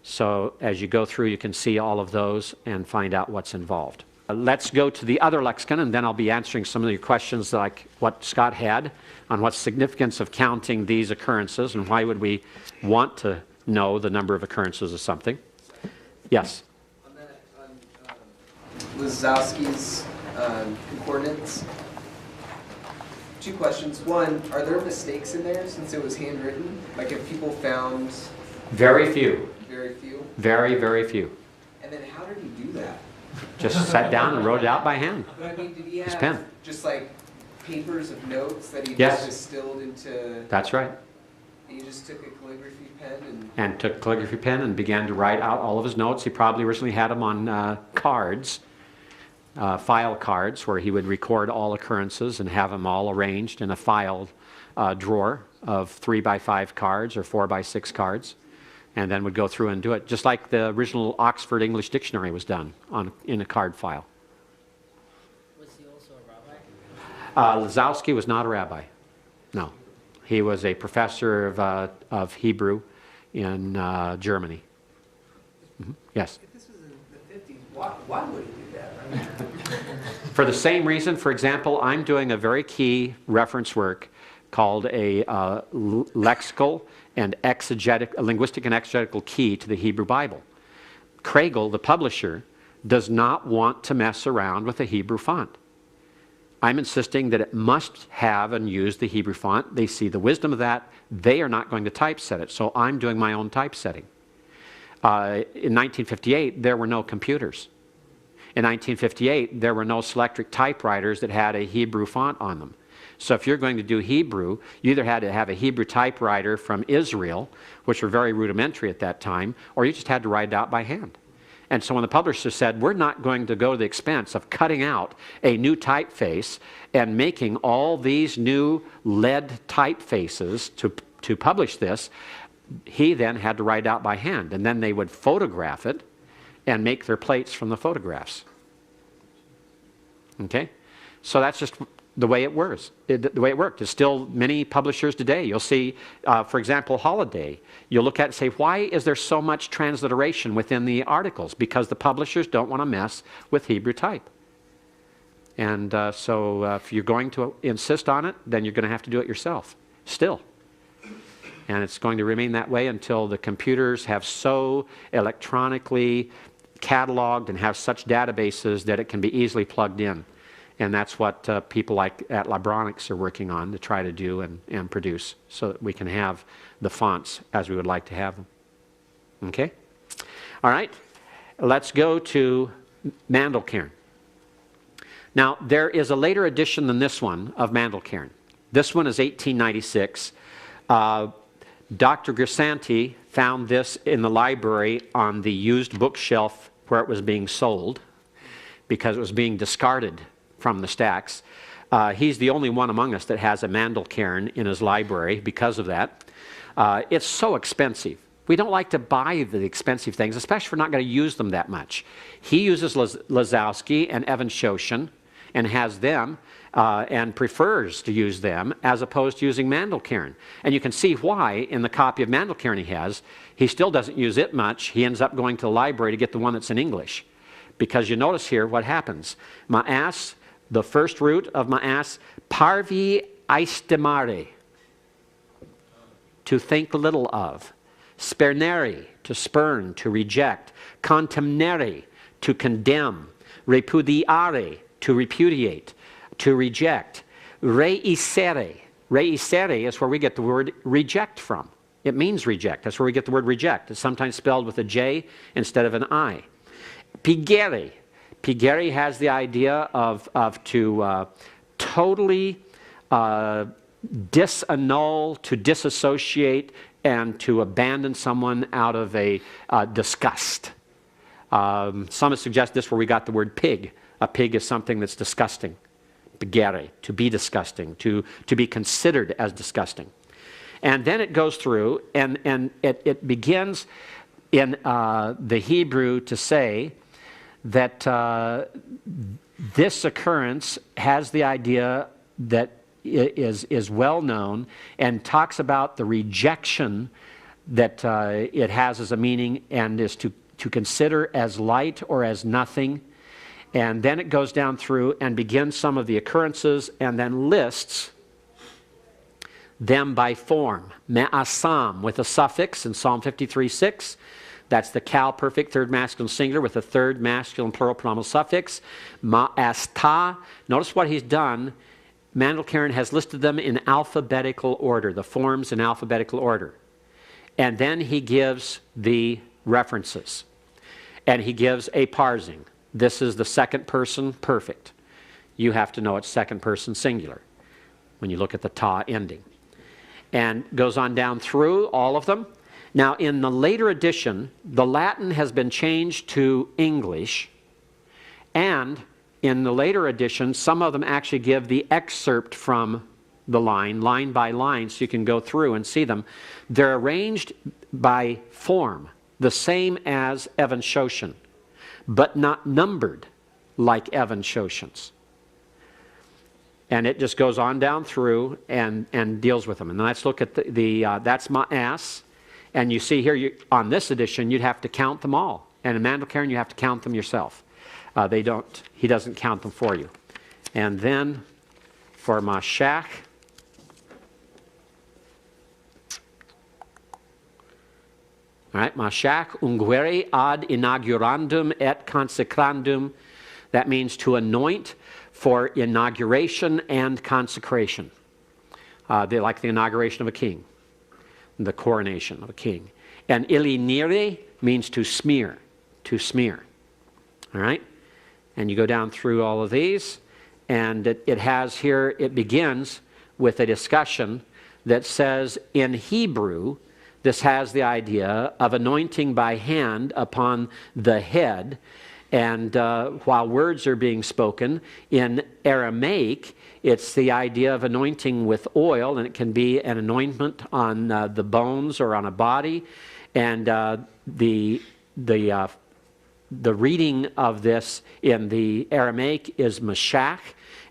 [SPEAKER 1] So as you go through, you can see all of those and find out what's involved. Let's go to the other lexicon, and then I'll be answering some of your questions like what Scott had on what's significance of counting these occurrences and why would we want to know the number of occurrences of something. Yes?
[SPEAKER 3] On that, Lazowski's concordance, Two questions. One, are there mistakes in there since it was handwritten? Like if people found
[SPEAKER 1] Very few.
[SPEAKER 3] very few?
[SPEAKER 1] Very, very few.
[SPEAKER 3] And then how did he do that?
[SPEAKER 1] Just sat down and wrote it out by hand.
[SPEAKER 3] But I mean, did he
[SPEAKER 1] His
[SPEAKER 3] have
[SPEAKER 1] pen.
[SPEAKER 3] just like papers of notes that he
[SPEAKER 1] Yes.
[SPEAKER 3] just distilled into?
[SPEAKER 1] That's right.
[SPEAKER 3] He just took a calligraphy pen and.
[SPEAKER 1] And took a calligraphy pen and began to write out all of his notes. He probably originally had them on cards, file cards, where he would record all occurrences and have them all arranged in a file drawer of 3x5 cards or 4x6 cards, and then would go through and do it, just like the original Oxford English Dictionary was done in a card file.
[SPEAKER 5] Was he also a rabbi?
[SPEAKER 1] Lazowski was not a rabbi. No. He was a professor of Hebrew in Germany. Yes?
[SPEAKER 6] If this was in the 50s, why would he do that? I mean,
[SPEAKER 1] For the same reason, for example, I'm doing a very key reference work called a lexical and a linguistic and exegetical key to the Hebrew Bible. Kregel, the publisher, does not want to mess around with a Hebrew font. I'm insisting that it must have and use the Hebrew font. They see the wisdom of that. They are not going to typeset it, so I'm doing my own typesetting. In 1958, there were no computers. In 1958, there were no Selectric typewriters that had a Hebrew font on them. So if you're going to do Hebrew, you either had to have a Hebrew typewriter from Israel, which were very rudimentary at that time, or you just had to write it out by hand. And so when the publisher said, we're not going to go to the expense of cutting out a new typeface and making all these new lead typefaces to publish this, he then had to write it out by hand. And then they would photograph it and make their plates from the photographs. Okay? So that's just the way it works. The way it worked. There's still many publishers today. You'll see, for example, Holiday. You'll look at it and say, why is there so much transliteration within the articles? Because the publishers don't want to mess with Hebrew type. And so if you're going to insist on it, then you're going to have to do it yourself, still. And it's going to remain that way until the computers have so electronically cataloged and have such databases that it can be easily plugged in. And that's what people like at Libronics are working on to try to do and produce so that we can have the fonts as we would like to have them. Okay? All right. Let's go to Mandelkern. Now, there is a later edition than this one of Mandelkern. This one is 1896. Dr. Grisanti found this in the library on the used bookshelf where it was being sold because it was being discarded from the stacks. He's the only one among us that has a Mandelkern in his library because of that. It's so expensive. We don't like to buy the expensive things, especially if we're not going to use them that much. He uses Lazowski and Evan Shoshin and has them and prefers to use them as opposed to using Mandelkern. And you can see why in the copy of Mandelkern he has. He still doesn't use it much. He ends up going to the library to get the one that's in English. Because you notice here what happens. Ma'as, the first root of ma'as, parvi aistemare, to think little of. Spernere, to spurn, to reject. Contemnere, to condemn. Repudiare, to repudiate, to reject. Reisere. Reisere is where we get the word reject from. It means reject. That's where we get the word reject. It's sometimes spelled with a J instead of an I. Pigere. Pigere has the idea of to totally disannul, to disassociate, and to abandon someone out of a disgust. Some have suggested this where we got the word pig. A pig is something that's disgusting. Pigere, to be disgusting, to be considered as disgusting. And then it goes through, and it begins in the Hebrew to say that this occurrence has the idea that is well known and talks about the rejection that it has as a meaning and is to consider as light or as nothing. And then it goes down through and begins some of the occurrences and then lists them by form. Me'asam with a suffix in Psalm 53:6. That's the Cal perfect third masculine singular with a third masculine plural pronominal suffix. Ma'asta. Notice what he's done Mandel-Karen has listed them in alphabetical order, the forms in alphabetical order. And then he gives the references. And he gives a parsing. This is the second person perfect. You have to know it's second person singular when you look at the ta ending. And goes on down through all of them. Now, in the later edition, the Latin has been changed to English. And in the later edition, some of them actually give the excerpt from the line by line, so you can go through and see them. They're arranged by form, the same as Evan Shoshan, but not numbered like Evan Shoshan's. And it just goes on down through and deals with them. And let's look at that's Ma'as. And you see here, on this edition, you'd have to count them all. And in Mandel-Karen, you have to count them yourself. He doesn't count them for you. And then for Mashach, all right, Mashach unguere ad inaugurandum et consecrandum. That means to anoint for inauguration and consecration. Like the inauguration of a king, the coronation of a king. And ilinire means to smear, All right? And you go down through all of these, and it has here, it begins with a discussion that says in Hebrew, this has the idea of anointing by hand upon the head. And while words are being spoken, in Aramaic, it's the idea of anointing with oil, and it can be an anointment on the bones or on a body. And the reading of this in the Aramaic is mashach,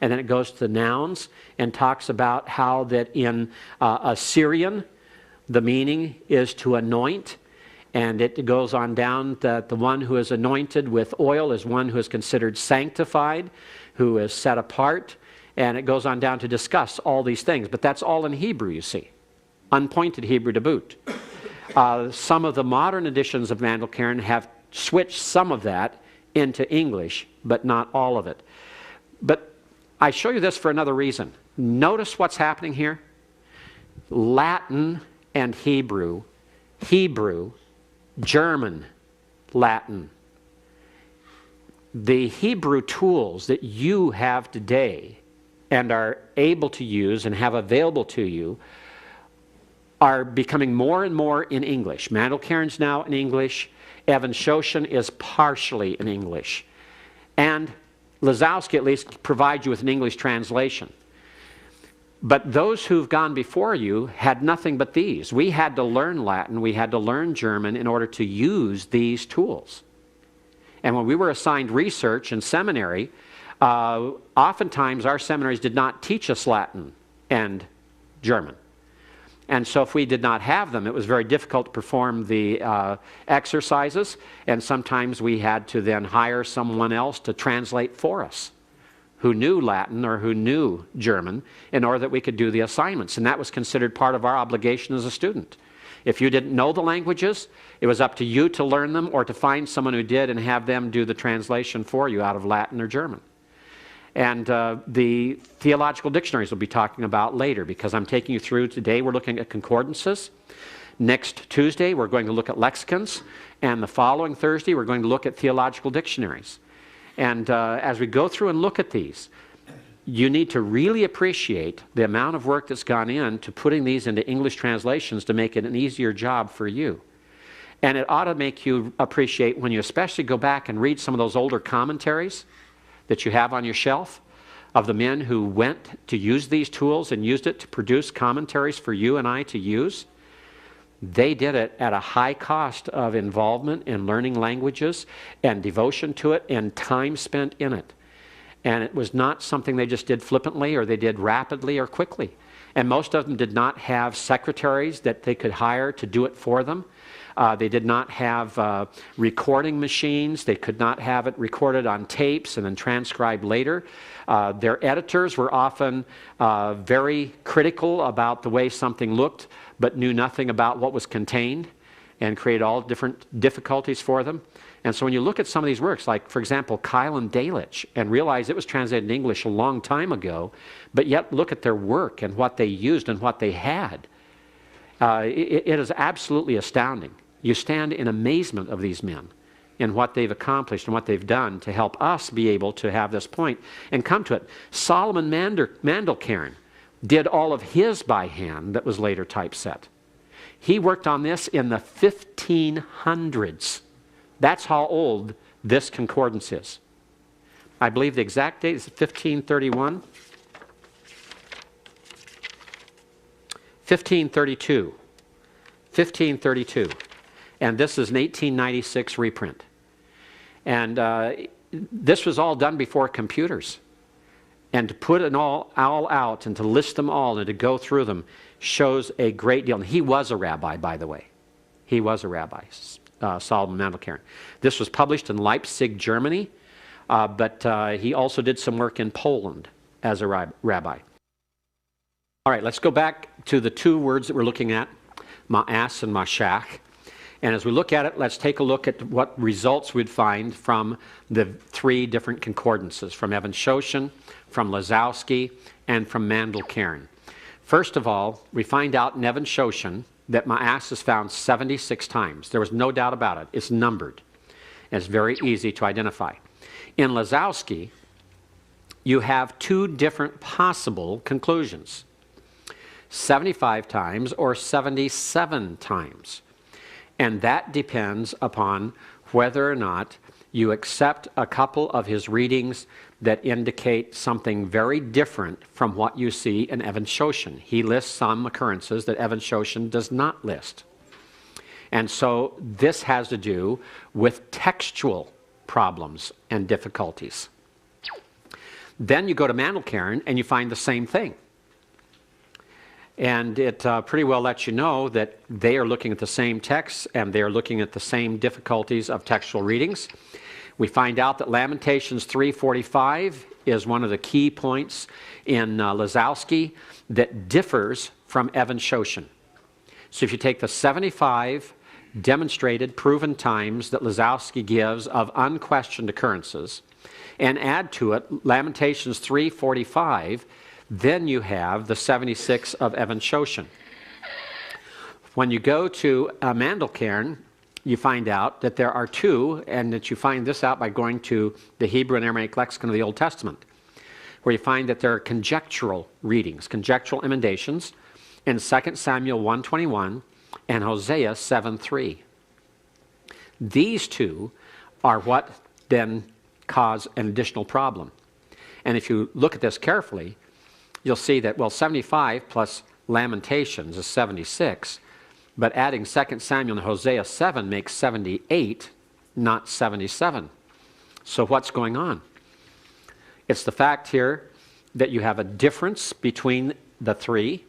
[SPEAKER 1] and then it goes to the nouns and talks about how that in Assyrian, the meaning is to anoint. And it goes on down that the one who is anointed with oil is one who is considered sanctified, who is set apart. And it goes on down to discuss all these things. But that's all in Hebrew, you see. Unpointed Hebrew to boot. Some of the modern editions of Mandel-Karen have switched some of that into English, but not all of it. But I show you this for another reason. Notice what's happening here. Latin and Hebrew, German, Latin. The Hebrew tools that you have today and are able to use and have available to you are becoming more and more in English. Mandel-Karen's now in English. Evan Shoshan is partially in English. And Lazowski at least provides you with an English translation. But those who've gone before you had nothing but these. We had to learn Latin, we had to learn German in order to use these tools. And when we were assigned research in seminary, oftentimes our seminaries did not teach us Latin and German. And so if we did not have them, it was very difficult to perform the exercises, and sometimes we had to then hire someone else to translate for us, who knew Latin or who knew German, in order that we could do the assignments. And that was considered part of our obligation as a student. If you didn't know the languages, it was up to you to learn them or to find someone who did and have them do the translation for you out of Latin or German. And the theological dictionaries we'll be talking about later, because I'm taking you through today. We're looking at concordances. Next Tuesday, we're going to look at lexicons. And the following Thursday, we're going to look at theological dictionaries. And as we go through and look at these, you need to really appreciate the amount of work that's gone into putting these into English translations to make it an easier job for you. And it ought to make you appreciate when you especially go back and read some of those older commentaries that you have on your shelf of the men who went to use these tools and used it to produce commentaries for you and I to use. They did it at a high cost of involvement in learning languages and devotion to it and time spent in it. And it was not something they just did flippantly or they did rapidly or quickly. And most of them did not have secretaries that they could hire to do it for them. They did not have recording machines. They could not have it recorded on tapes and then transcribed later. Their editors were often very critical about the way something looked, but knew nothing about what was contained. and created all different difficulties for them. And so when you look at some of these works, like, for example, Kyle and Delitzsch, and realize it was translated in English a long time ago, but yet look at their work and what they used and what they had. It is absolutely astounding. You stand in amazement of these men and what they've accomplished and what they've done to help us be able to have this point and come to it. Solomon Mandelkern did all of his by hand that was later typeset. He worked on this in the 1500s. That's how old this concordance is. I believe the exact date is 1531. 1532. 1532. And this is an 1896 reprint. And this was all done before computers. And to put it all out and to list them all and to go through them shows a great deal. And he was a rabbi, by the way. He was a rabbi, Solomon Mandelkern. This was published in Leipzig, Germany, but he also did some work in Poland as a rabbi. All right, let's go back to the two words that we're looking at, ma'as and mashach. And as we look at it, let's take a look at what results we'd find from the three different concordances, from Evan Shoshan, from Lazowski, and from Mandelkern. First of all, we find out in Evan Shoshan that ma'as is found 76 times. There was no doubt about it. It's numbered. And it's very easy to identify. In Lazowski, you have two different possible conclusions. 75 times or 77 times. And that depends upon whether or not you accept a couple of his readings that indicate something very different from what you see in Evan Shoshan. He lists some occurrences that Evan Shoshan does not list. And so this has to do with textual problems and difficulties. Then you go to Mandelkern and you find the same thing. And it pretty well lets you know that they are looking at the same texts and they are looking at the same difficulties of textual readings. We find out that Lamentations 3:45 is one of the key points in Lazowski that differs from Evan Shoshan. So if you take the 75 demonstrated, proven times that Lazowski gives of unquestioned occurrences and add to it Lamentations 3:45, then you have the 76 of Evan Shoshan. When you go to Mandelkern, you find out that there are two, and that you find this out by going to the Hebrew and Aramaic lexicon of the Old Testament, where you find that there are conjectural readings, conjectural emendations in 2 Samuel 1:21 and Hosea 7:3. These two are what then cause an additional problem. And if you look at this carefully, you'll see that, well, 75 plus Lamentations is 76, but adding 2 Samuel and Hosea 7 makes 78, not 77. So what's going on? It's the fact here that you have a difference between the three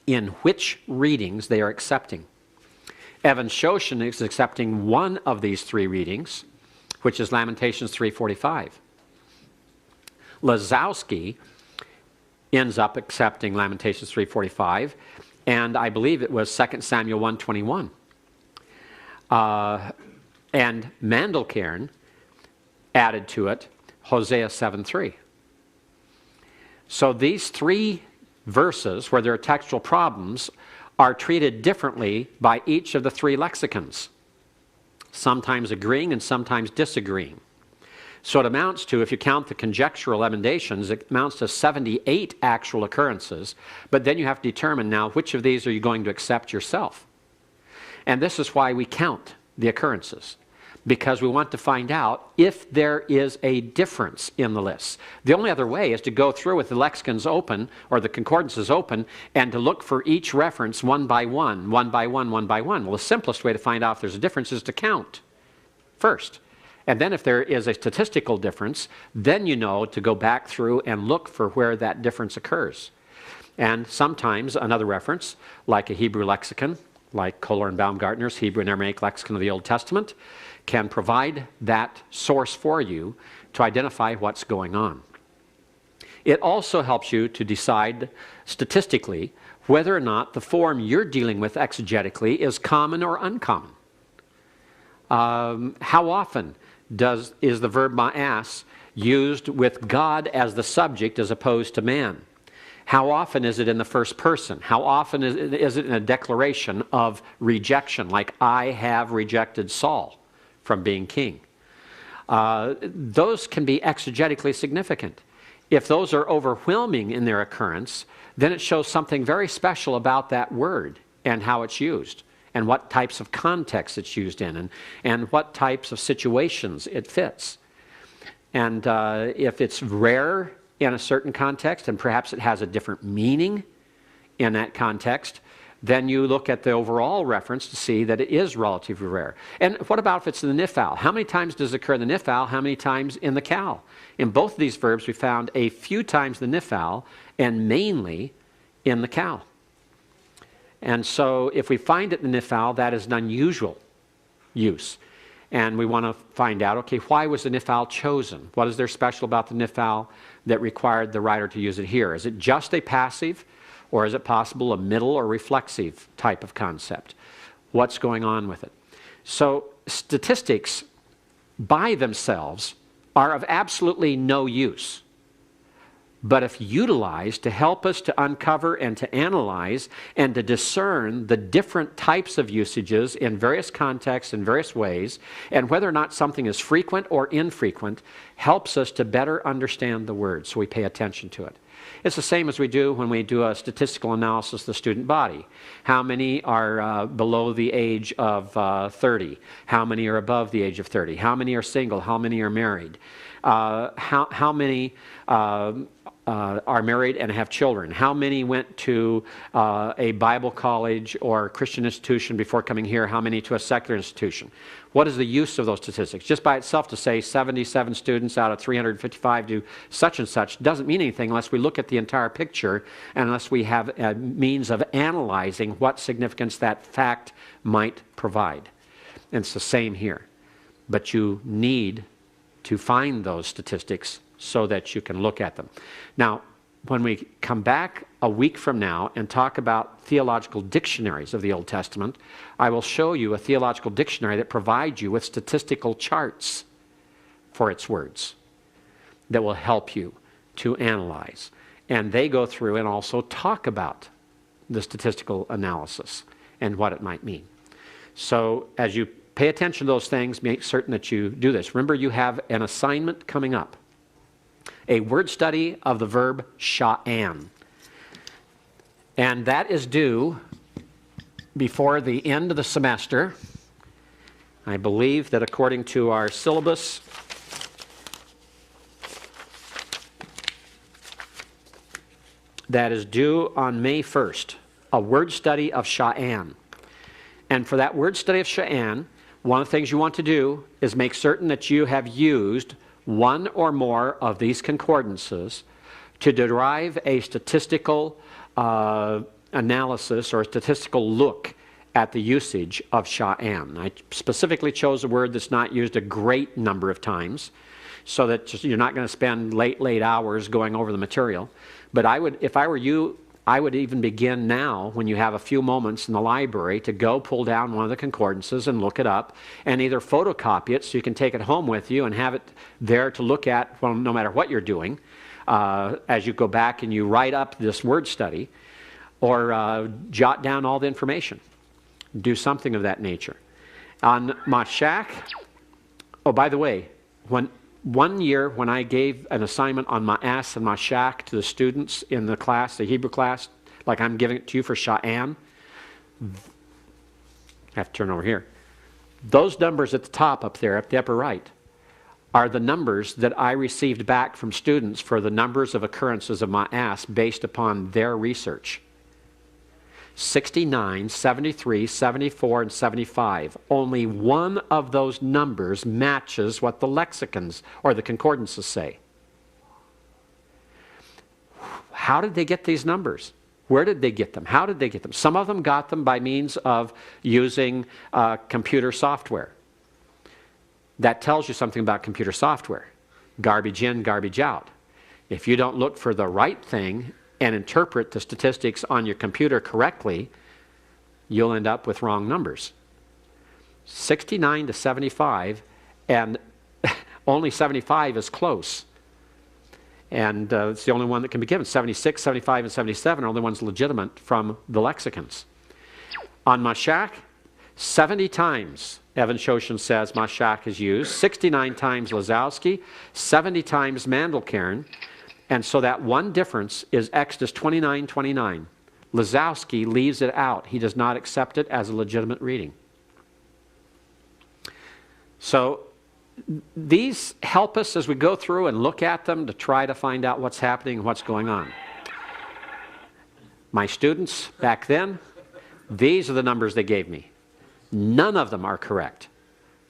[SPEAKER 1] in which readings they are accepting. Evan Shoshan is accepting one of these three readings, which is Lamentations 3:45. Lazowski ends up accepting Lamentations 3:45, and I believe it was 2 Samuel 1:21. And Mandelkern added to it Hosea 7:3. So these three verses, where there are textual problems, are treated differently by each of the three lexicons, sometimes agreeing and sometimes disagreeing. So it amounts to, if you count the conjectural emendations, it amounts to 78 actual occurrences, but then you have to determine now which of these are you going to accept yourself. And this is why we count the occurrences, because we want to find out if there is a difference in the lists. The only other way is to go through with the lexicons open, or the concordances open, and to look for each reference one by one, one by one, one by one. Well, the simplest way to find out if there's a difference is to count first. And then if there is a statistical difference, then you know to go back through and look for where that difference occurs. And sometimes another reference, like a Hebrew lexicon, like Kohler and Baumgartner's Hebrew and Aramaic lexicon of the Old Testament, can provide that source for you to identify what's going on. It also helps you to decide statistically whether or not the form you're dealing with exegetically is common or uncommon. How often is the verb ma'as used with God as the subject as opposed to man? How often is it in the first person? How often is it in a declaration of rejection, like I have rejected Saul from being king? Those can be exegetically significant. If those are overwhelming in their occurrence, then it shows something very special about that word and how it's used, and what types of context it's used in, and what types of situations it fits. And if it's rare in a certain context, and perhaps it has a different meaning in that context, then you look at the overall reference to see that it is relatively rare. And what about if it's in the nifal? How many times does it occur in the nifal? How many times in the kal? In both of these verbs, we found a few times in the nifal, and mainly in the kal. And so if we find it in the nifal, that is an unusual use. And we want to find out, okay, why was the nifal chosen? What is there special about the nifal that required the writer to use it here? Is it just a passive, or is it possible a middle or reflexive type of concept? What's going on with it? So statistics by themselves are of absolutely no use. But if utilized to help us to uncover and to analyze and to discern the different types of usages in various contexts in various ways, and whether or not something is frequent or infrequent, helps us to better understand the word, so we pay attention to it. It's the same as we do when we do a statistical analysis of the student body. How many are below the age of 30? How many are above the age of 30? How many are single? How many are married? How many are married and have children? How many went to a Bible college or Christian institution before coming here? How many to a secular institution? What is the use of those statistics? Just by itself to say 77 students out of 355 do such and such doesn't mean anything unless we look at the entire picture and unless we have a means of analyzing what significance that fact might provide. And it's the same here. But you need to find those statistics so that you can look at them. Now, when we come back a week from now and talk about theological dictionaries of the Old Testament, I will show you a theological dictionary that provides you with statistical charts for its words that will help you to analyze. And they go through and also talk about the statistical analysis and what it might mean. So as you pay attention to those things, make certain that you do this. Remember, you have an assignment coming up. A word study of the verb sha'an. And that is due before the end of the semester. I believe that according to our syllabus, that is due on May 1st, a word study of sha'an. And for that word study of sha'an, one of the things you want to do is make certain that you have used one or more of these concordances to derive a statistical analysis or a statistical look at the usage of sha'an. I specifically chose a word that's not used a great number of times so that you're not going to spend late hours going over the material. But I would, if I were you, I would even begin now, when you have a few moments in the library, to go pull down one of the concordances and look it up, and either photocopy it so you can take it home with you and have it there to look at, well, no matter what you're doing, as you go back and you write up this word study, or jot down all the information. Do something of that nature. On Mashak, oh, by the way, one year when I gave an assignment on Ma'as and Mashak to the students in the class, the Hebrew class, like I'm giving it to you for Sha'an, I have to turn over here. Those numbers at the top up there, up the upper right, are the numbers that I received back from students for the numbers of occurrences of Ma'as based upon their research. 69, 73, 74, and 75. Only one of those numbers matches what the lexicons or the concordances say. How did they get these numbers? Where did they get them? How did they get them? Some of them got them by means of using computer software. That tells you something about computer software. Garbage in, garbage out. If you don't look for the right thing and interpret the statistics on your computer correctly, you'll end up with wrong numbers. 69 to 75, and only 75 is close. And it's the only one that can be given. 76, 75, and 77 are the only ones legitimate from the lexicons. On Mashak, 70 times Evan Shoshin says Mashak is used, 69 times Lazowski, 70 times Mandelkern, and so that one difference is Exodus 29:29. Lazowski leaves it out. He does not accept it as a legitimate reading. So these help us as we go through and look at them to try to find out what's happening and what's going on. My students back then, these are the numbers they gave me. None of them are correct.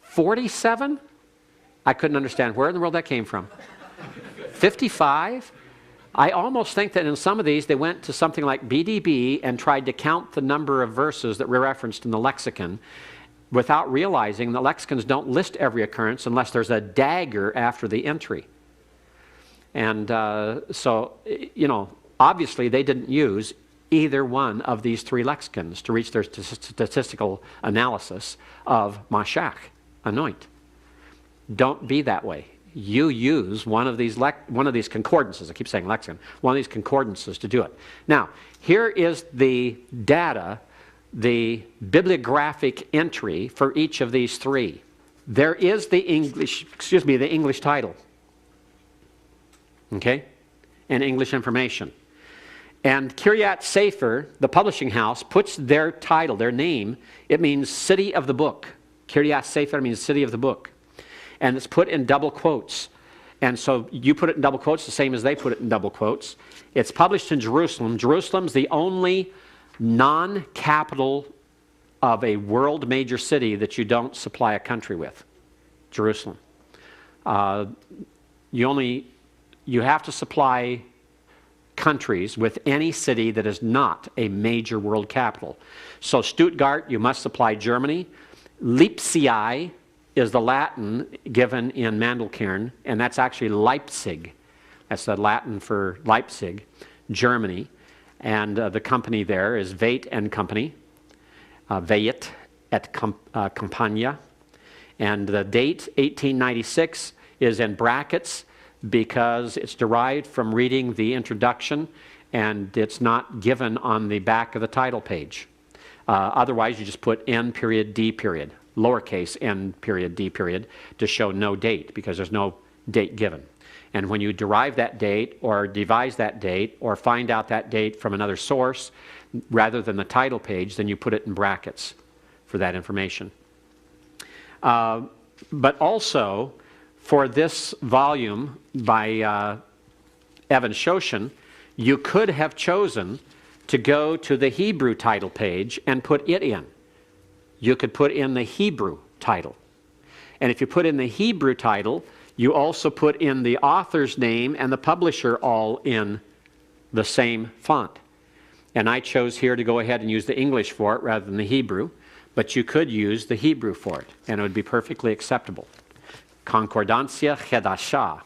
[SPEAKER 1] 47? I couldn't understand where in the world that came from. 55? I almost think that in some of these they went to something like BDB and tried to count the number of verses that were referenced in the lexicon without realizing that lexicons don't list every occurrence unless there's a dagger after the entry. And so, you know, obviously they didn't use either one of these three lexicons to reach their statistical analysis of Mashak, anoint. Don't be that way. You use one of these concordances. I keep saying lexicon. One of these concordances to do it. Now, here is the data, the bibliographic entry for each of these three. There is the English title. Okay? And English information. And Kiryat Sefer, the publishing house, puts their title, their name, it means city of the book. Kiryat Sefer means city of the book. And it's put in double quotes. And so you put it in double quotes the same as they put it in double quotes. It's published in Jerusalem. Jerusalem's the only non-capital of a world major city that you don't supply a country with. Jerusalem. You have to supply countries with any city that is not a major world capital. So Stuttgart, you must supply Germany. Leipzig is the Latin given in Mandelkern, and that's actually Leipzig. That's the Latin for Leipzig, Germany. And the company there is Veit and Company, Veit et Compagnia. And the date, 1896, is in brackets because it's derived from reading the introduction, and it's not given on the back of the title page. Otherwise, you just put N period D period, lowercase n period D period, to show no date, because there's no date given. And when you derive that date or devise that date or find out that date from another source rather than the title page, then you put it in brackets for that information. But also, for this volume by Evan Shoshin, you could have chosen to go to the Hebrew title page and put it in. You could put in the Hebrew title. And if you put in the Hebrew title, you also put in the author's name and the publisher all in the same font. And I chose here to go ahead and use the English for it rather than the Hebrew, but you could use the Hebrew for it, and it would be perfectly acceptable. Concordancia Chedashah.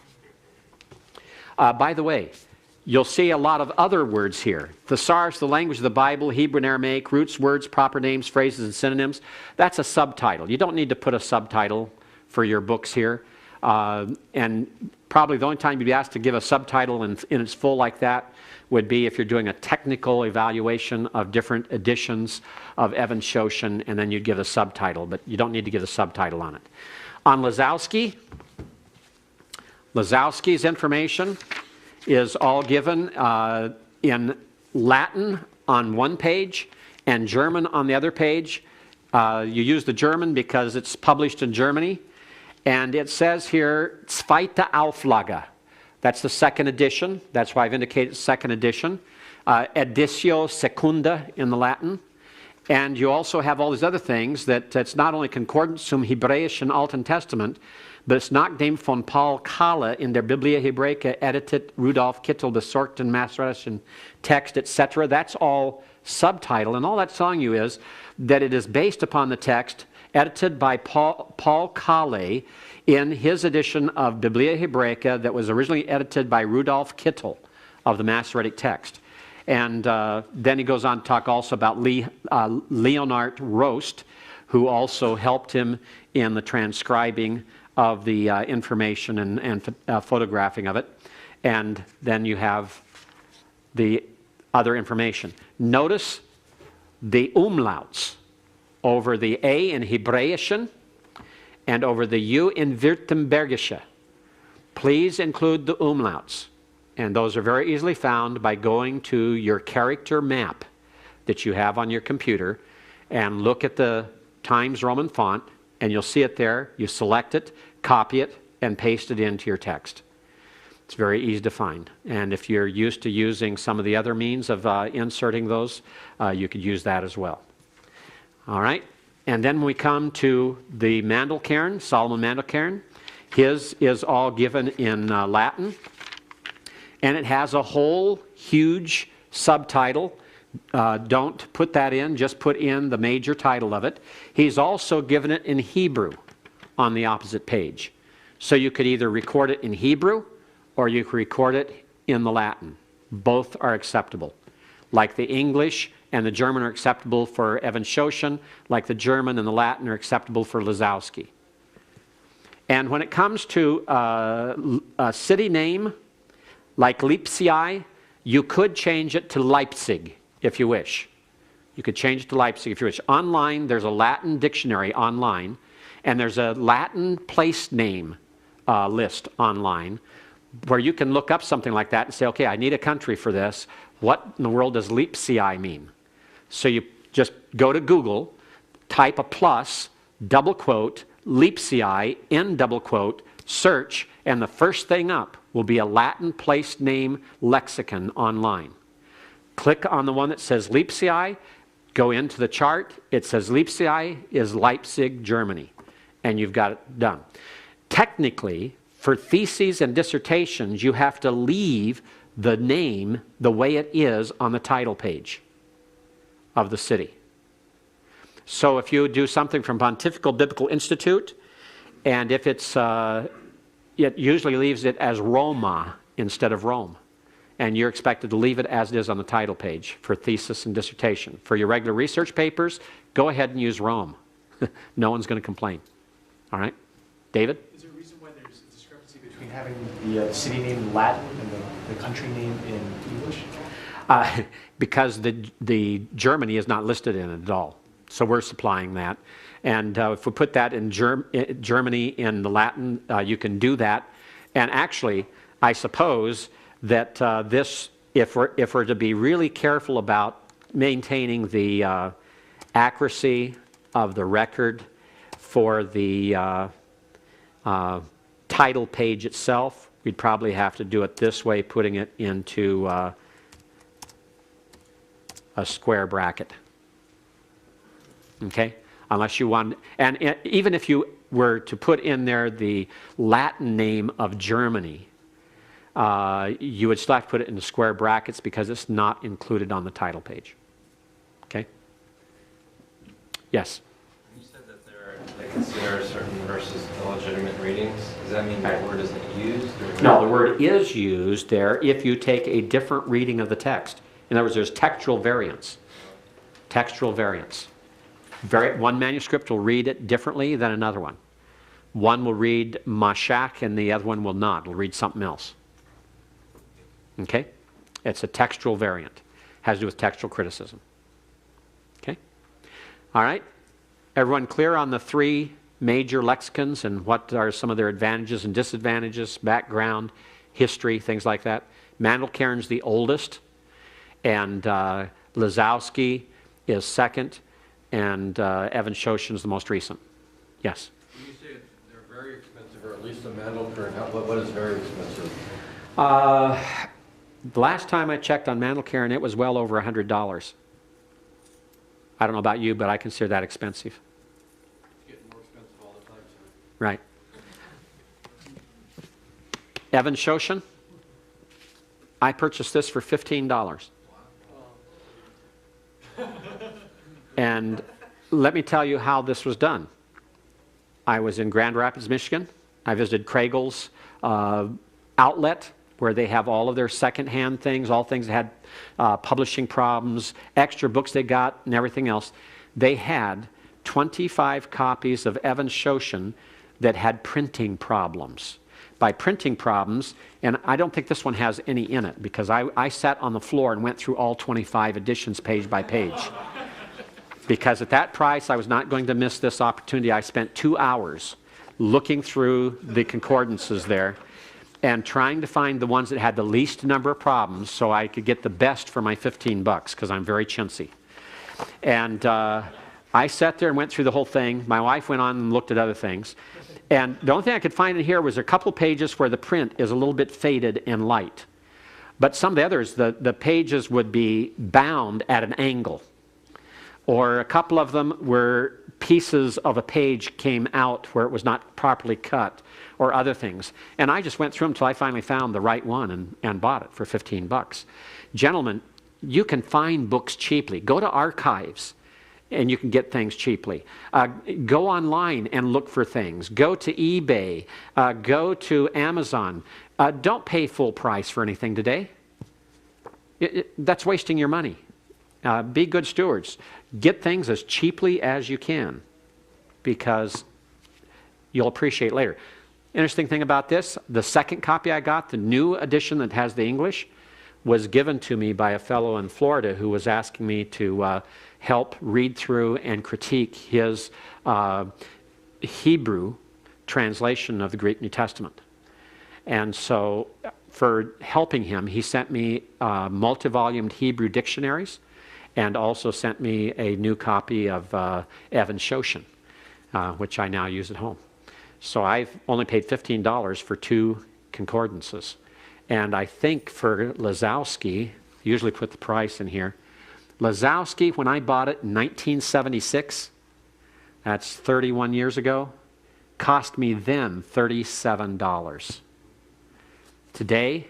[SPEAKER 1] By the way, you'll see a lot of other words here. Thesaurus, the language of the Bible, Hebrew and Aramaic, roots, words, proper names, phrases, and synonyms. That's a subtitle. You don't need to put a subtitle for your books here. And probably the only time you'd be asked to give a subtitle in its full like that would be if you're doing a technical evaluation of different editions of Evan Shoshin, and then you'd give a subtitle, but you don't need to give a subtitle on it. On Lazowski's information is all given in Latin on one page and German on the other page. You use the German because it's published in Germany. And it says here, Zweite Auflage. That's the second edition. That's why I've indicated second edition. Editio Secunda in the Latin. And you also have all these other things that it's not only Concordance zum Hebräischen Alten Testament, but it's Nachdem von Paul Kahle in der Biblia Hebraica edited Rudolf Kittel besorgten Masoretischen Text, etc. That's all subtitle. And all that's telling you is that it is based upon the text edited by Paul Kahle in his edition of Biblia Hebraica that was originally edited by Rudolf Kittel of the Masoretic text. And then he goes on to talk also about Leonard Rost, who also helped him in the transcribing of the information and photographing of it. And then you have the other information. Notice the umlauts over the A in Hebräischen and over the U in Württembergische. Please include the umlauts. And those are very easily found by going to your character map that you have on your computer and look at the Times Roman font, and you'll see it there. You select it, copy it, and paste it into your text. It's very easy to find. And if you're used to using some of the other means of inserting those, you could use that as well. All right. And then we come to the Mandelkern, Solomon Mandelkern. His is all given in Latin. And it has a whole huge subtitle. Don't put that in, just put in the major title of it. He's also given it in Hebrew on the opposite page. So you could either record it in Hebrew or you could record it in the Latin. Both are acceptable. Like the English and the German are acceptable for Evan Shoshan, like the German and the Latin are acceptable for Lazowski. And when it comes to a city name, like Leipzig, you could change it to Leipzig if you wish. You could change it to Leipzig if you wish. Online, there's a Latin dictionary online, and there's a Latin place name list online where you can look up something like that and say, okay, I need a country for this. What in the world does Leipzig mean? So you just go to Google, type a plus, double quote, Leipzig, end double quote, search, and the first thing up will be a Latin place name lexicon online. Click on the one that says Leipzig, go into the chart, it says Leipzig is Leipzig, Germany, and you've got it done. Technically, for theses and dissertations, you have to leave the name the way it is on the title page of the city. So if you do something from Pontifical Biblical Institute, and if it's, it usually leaves it as Roma instead of Rome. And you're expected to leave it as it is on the title page for thesis and dissertation. For your regular research papers, go ahead and use Rome. No one's going to complain. All right? David?
[SPEAKER 7] Is there a reason why there's a discrepancy between having the city name in Latin and the country name in English?
[SPEAKER 1] Because the Germany is not listed in it at all. So we're supplying that. And if we put that in Germany in the Latin, you can do that. And actually, I suppose that this, if we're to be really careful about maintaining the accuracy of the record for the title page itself, we'd probably have to do it this way, putting it into a square bracket. Okay? Unless you want, and even if you were to put in there the Latin name of Germany, you would still have to put it in the square brackets because it's not included on the title page. Okay? Yes?
[SPEAKER 8] You said that they consider certain verses illegitimate readings. Does that mean that word isn't used? Or
[SPEAKER 1] No, the word is used there if you take a different reading of the text. In other words, there's textual variance. Textual variance. One manuscript will read it differently than another one. One will read Mashak and the other one will not. It'll read something else. Okay? It's a textual variant. Has to do with textual criticism. Okay? All right? Everyone clear on the three major lexicons and what are some of their advantages and disadvantages, background, history, things like that? Mandelkern's the oldest, and Lazowski is second, and Evan Shoshan's the most recent. Yes?
[SPEAKER 4] When you say they're very expensive, or at least the Mandelkern, what is very expensive?
[SPEAKER 1] The last time I checked on Mandelkern, it was well over $100. I don't know about you, but I consider that expensive.
[SPEAKER 4] It's getting more expensive all the time, sir.
[SPEAKER 1] Right. Evan Shoshan, I purchased this for $15. And let me tell you how this was done. I was in Grand Rapids, Michigan. I visited Kragel's outlet where they have all of their secondhand things, all things that had publishing problems, extra books they got, and everything else. They had 25 copies of Evan Shoshin that had printing problems. By printing problems, and I don't think this one has any in it, because I sat on the floor and went through all 25 editions page by page. Because at that price, I was not going to miss this opportunity. I spent 2 hours looking through the concordances there and trying to find the ones that had the least number of problems so I could get the best for my $15, because I'm very chintzy. And I sat there and went through the whole thing. My wife went on and looked at other things. And the only thing I could find in here was a couple pages where the print is a little bit faded and light. But some of the others, the pages would be bound at an angle. Or a couple of them were pieces of a page came out where it was not properly cut, or other things. And I just went through them until I finally found the right one and bought it for $15. Gentlemen, you can find books cheaply. Go to archives and you can get things cheaply. Go online and look for things. Go to eBay. Go to Amazon. Don't pay full price for anything today. That's wasting your money. Be good stewards. Get things as cheaply as you can, because you'll appreciate later. Interesting thing about this, the second copy I got, the new edition that has the English, was given to me by a fellow in Florida who was asking me to help read through and critique his Hebrew translation of the Greek New Testament. And so for helping him, he sent me multi-volumed Hebrew dictionaries, and also sent me a new copy of Evan Shoshin, which I now use at home. So I've only paid $15 for 2 concordances. And I think for Lazowski, usually put the price in here, Lazowski, when I bought it in 1976, that's 31 years ago, cost me then $37. Today,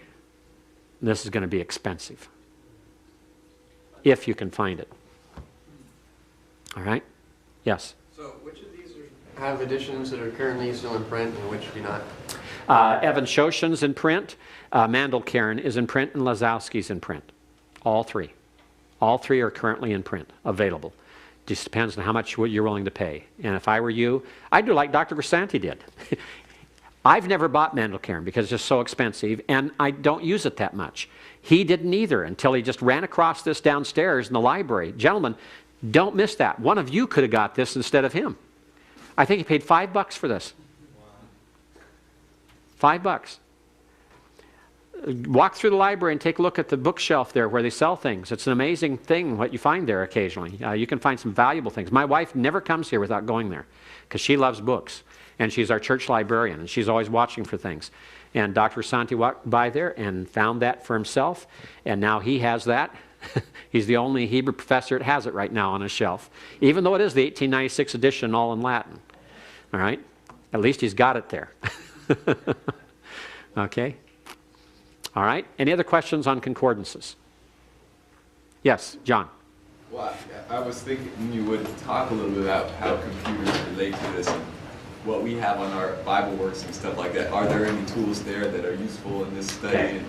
[SPEAKER 1] this is going to be expensive, if you can find it. All right? Yes?
[SPEAKER 9] So which of these have editions that are currently still in print and which do not?
[SPEAKER 1] Evan Shoshin's in print, Mandelkern is in print, and Lazowski's in print. All 3. All 3 are currently in print, available. Just depends on how much you're willing to pay. And if I were you, I'd do like Dr. Grisanti did. I've never bought Mandelkern because it's just so expensive, and I don't use it that much. He didn't either until he just ran across this downstairs in the library. Gentlemen, don't miss that. One of you could have got this instead of him. I think he paid $5 for this. $5. Walk through the library and take a look at the bookshelf there where they sell things. It's an amazing thing what you find there occasionally. You can find some valuable things. My wife never comes here without going there because she loves books. And she's our church librarian, and she's always watching for things. And Dr. Santi walked by there and found that for himself, and now he has that. He's the only Hebrew professor that has it right now on his shelf, even though it is the 1896 edition, all in Latin. All right? At least he's got it there. Okay? All right? Any other questions on concordances? Yes, John.
[SPEAKER 2] Well, I was thinking you would talk a little bit about how computers relate to this, and what we have on our Bible works and stuff like that. Are there any tools there that are useful in this study?
[SPEAKER 1] Okay.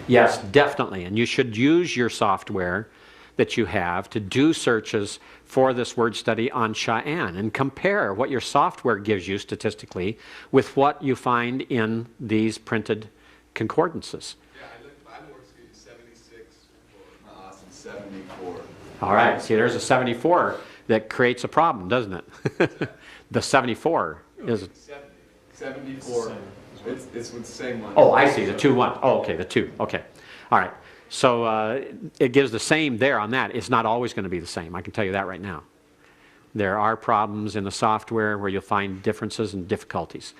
[SPEAKER 1] Yes, definitely. And you should use your software that you have to do searches for this word study on Cheyenne and compare what your software gives you statistically with what you find in these printed concordances.
[SPEAKER 2] Yeah, I looked, Bible works gives you 76 for Maas and 74.
[SPEAKER 1] All right, see, there's a 74 that creates a problem, doesn't it? The 74 is...
[SPEAKER 2] 74. It's with the same one.
[SPEAKER 1] Oh, I see, the 2-1. Oh, okay, the 2. Okay. All right. So it gives the same there on that. It's not always going to be the same. I can tell you that right now. There are problems in the software where you'll find differences and difficulties.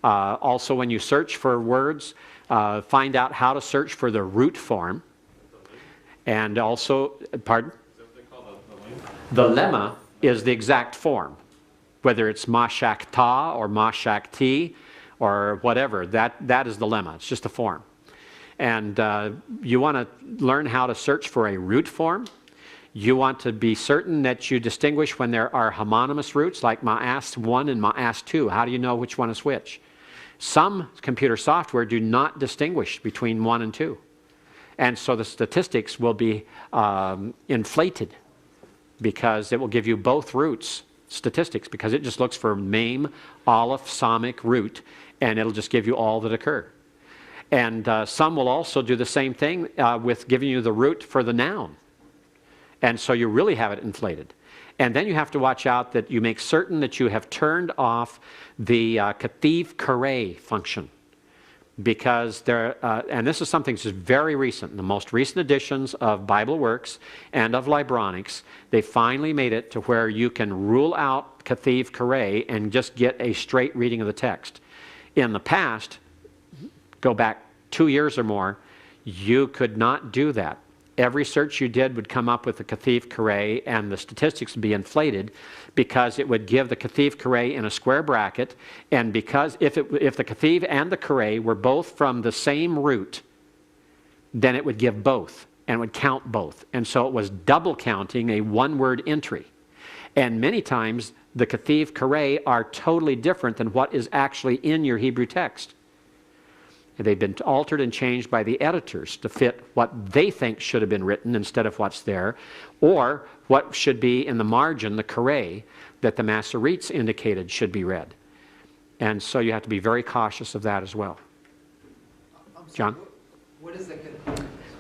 [SPEAKER 1] Also, when you search for words, find out how to search for the root form. And also, pardon? The lemma is the exact form. Whether it's mashak ta or mashak ti or whatever, that is the lemma. It's just a form. And you want to learn how to search for a root form. You want to be certain that you distinguish when there are homonymous roots like ma'as 1 and ma'as 2. How do you know which one is which? Some computer software do not distinguish between 1 and 2. And so the statistics will be inflated because it will give you both roots statistics, because it just looks for MAME, Aleph, Samic, root, and it'll just give you all that occur. And some will also do the same thing with giving you the root for the noun. And so you really have it inflated. And then you have to watch out that you make certain that you have turned off the Kativ Kare function. Because and this is something that's very recent, in the most recent editions of Bible Works and of Libronics, they finally made it to where you can rule out Kativ Kare and just get a straight reading of the text. In the past, go back 2 years or more, you could not do that. Every search you did would come up with the Kativ Kare, and the statistics would be inflated because it would give the Kativ Kare in a square bracket, and because if the Kativ and the Kare were both from the same root, then it would give both, and would count both. And so it was double counting a one-word entry. And many times the Kativ Kare are totally different than what is actually in your Hebrew text. They've been altered and changed by the editors to fit what they think should have been written instead of what's there, or what should be in the margin, the Kare, that the Masoretes indicated should be read. And so you have to be very cautious of that as well. John?
[SPEAKER 3] What is the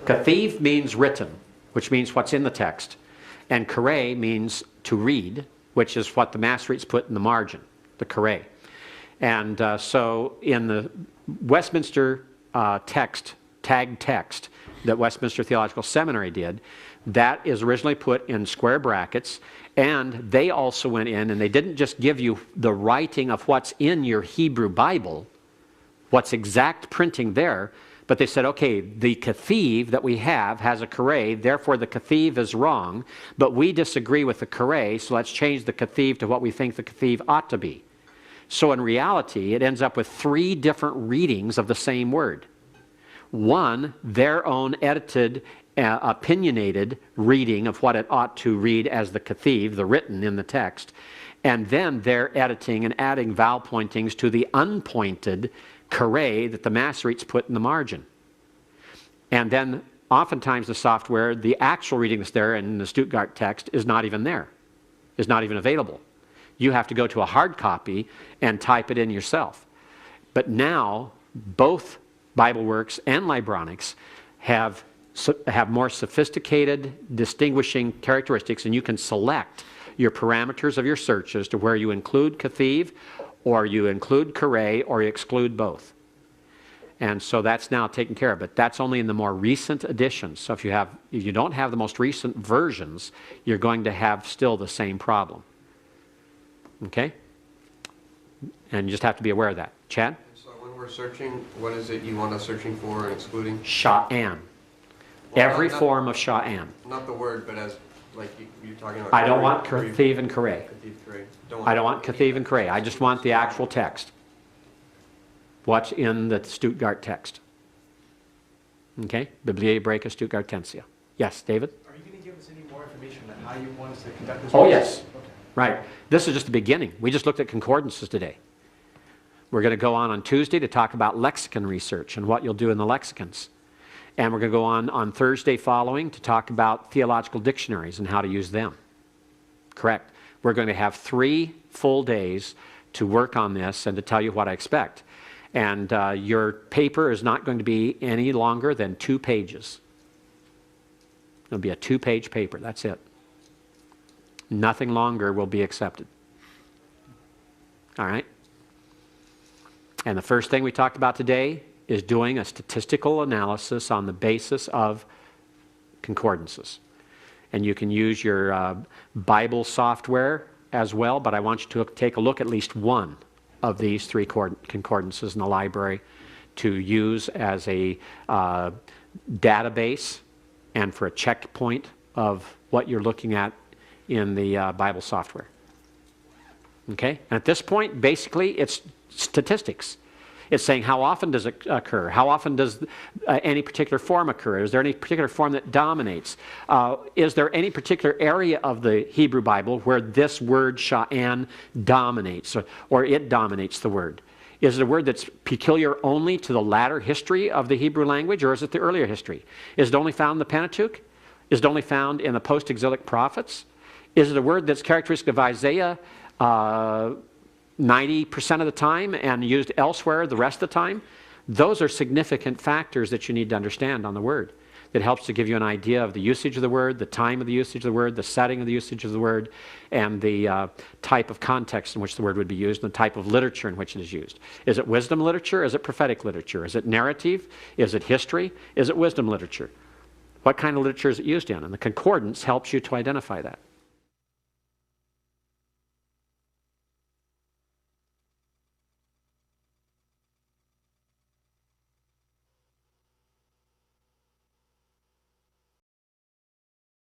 [SPEAKER 1] Kativ means written, which means what's in the text. And Kare means to read, which is what the Masoretes put in the margin, the Kare. And so in the Westminster tagged text that Westminster Theological Seminary did, that is originally put in square brackets, and they also went in and they didn't just give you the writing of what's in your Hebrew Bible, what's exact printing there, but they said, okay, the Kativ that we have has a Kare, therefore the Kativ is wrong, but we disagree with the Kare, so let's change the Kativ to what we think the Kativ ought to be. So in reality, it ends up with 3 different readings of the same word. One, their own edited, opinionated reading of what it ought to read as the Kativ, the written in the text, and then their editing and adding vowel pointings to the unpointed Kare that the Masoretes put in the margin. And then oftentimes the software, the actual reading that's there in the Stuttgart text is not even there, is not even available. You have to go to a hard copy and type it in yourself. But now, both Bible Works and Libronics have more sophisticated distinguishing characteristics, and you can select your parameters of your searches to where you include Kativ, or you include Kare, or you exclude both. And so that's now taken care of, but that's only in the more recent editions. So if you don't have the most recent versions, you're going to have still the same problem. Okay? And you just have to be aware of that. Chad?
[SPEAKER 9] So when we're searching, what is it you want us searching for and excluding?
[SPEAKER 1] Sha'an.
[SPEAKER 9] Well,
[SPEAKER 1] Every form of Sha'an.
[SPEAKER 9] Not the word, but as, like, you're talking about...
[SPEAKER 1] I don't want Kativ and Kare.
[SPEAKER 9] I
[SPEAKER 1] don't want Kativ and Kare. I just want the actual text. What's in the Stuttgart text. Okay? Biblia Hebraica Stuttgartensia. Yes, David?
[SPEAKER 7] Are you going to give us any more information on how you want us to conduct this?
[SPEAKER 1] Oh, yes.
[SPEAKER 7] Okay.
[SPEAKER 1] Right. This is just the beginning. We just looked at concordances today. We're going to go on Tuesday to talk about lexicon research and what you'll do in the lexicons. And we're going to go on Thursday following to talk about theological dictionaries and how to use them. Correct. We're going to have 3 full days to work on this and to tell you what I expect. And your paper is not going to be any longer than 2 pages. It'll be a 2-page paper. That's it. Nothing longer will be accepted. All right? And the first thing we talked about today is doing a statistical analysis on the basis of concordances. And you can use your Bible software as well, but I want you to take a look at least one of these 3 concordances in the library to use as a database and for a checkpoint of what you're looking at in the Bible software. Okay? And at this point, basically, it's statistics. It's saying how often does it occur? How often does any particular form occur? Is there any particular form that dominates? Is there any particular area of the Hebrew Bible where this word Sha'an dominates, or it dominates the word? Is it a word that's peculiar only to the latter history of the Hebrew language, or is it the earlier history? Is it only found in the Pentateuch? Is it only found in the post-exilic prophets? Is it a word that's characteristic of Isaiah 90% of the time and used elsewhere the rest of the time? Those are significant factors that you need to understand on the word. That helps to give you an idea of the usage of the word, the time of the usage of the word, the setting of the usage of the word, and the type of context in which the word would be used, and the type of literature in which it is used. Is it wisdom literature? Is it prophetic literature? Is it narrative? Is it history? Is it wisdom literature? What kind of literature is it used in? And the concordance helps you to identify that.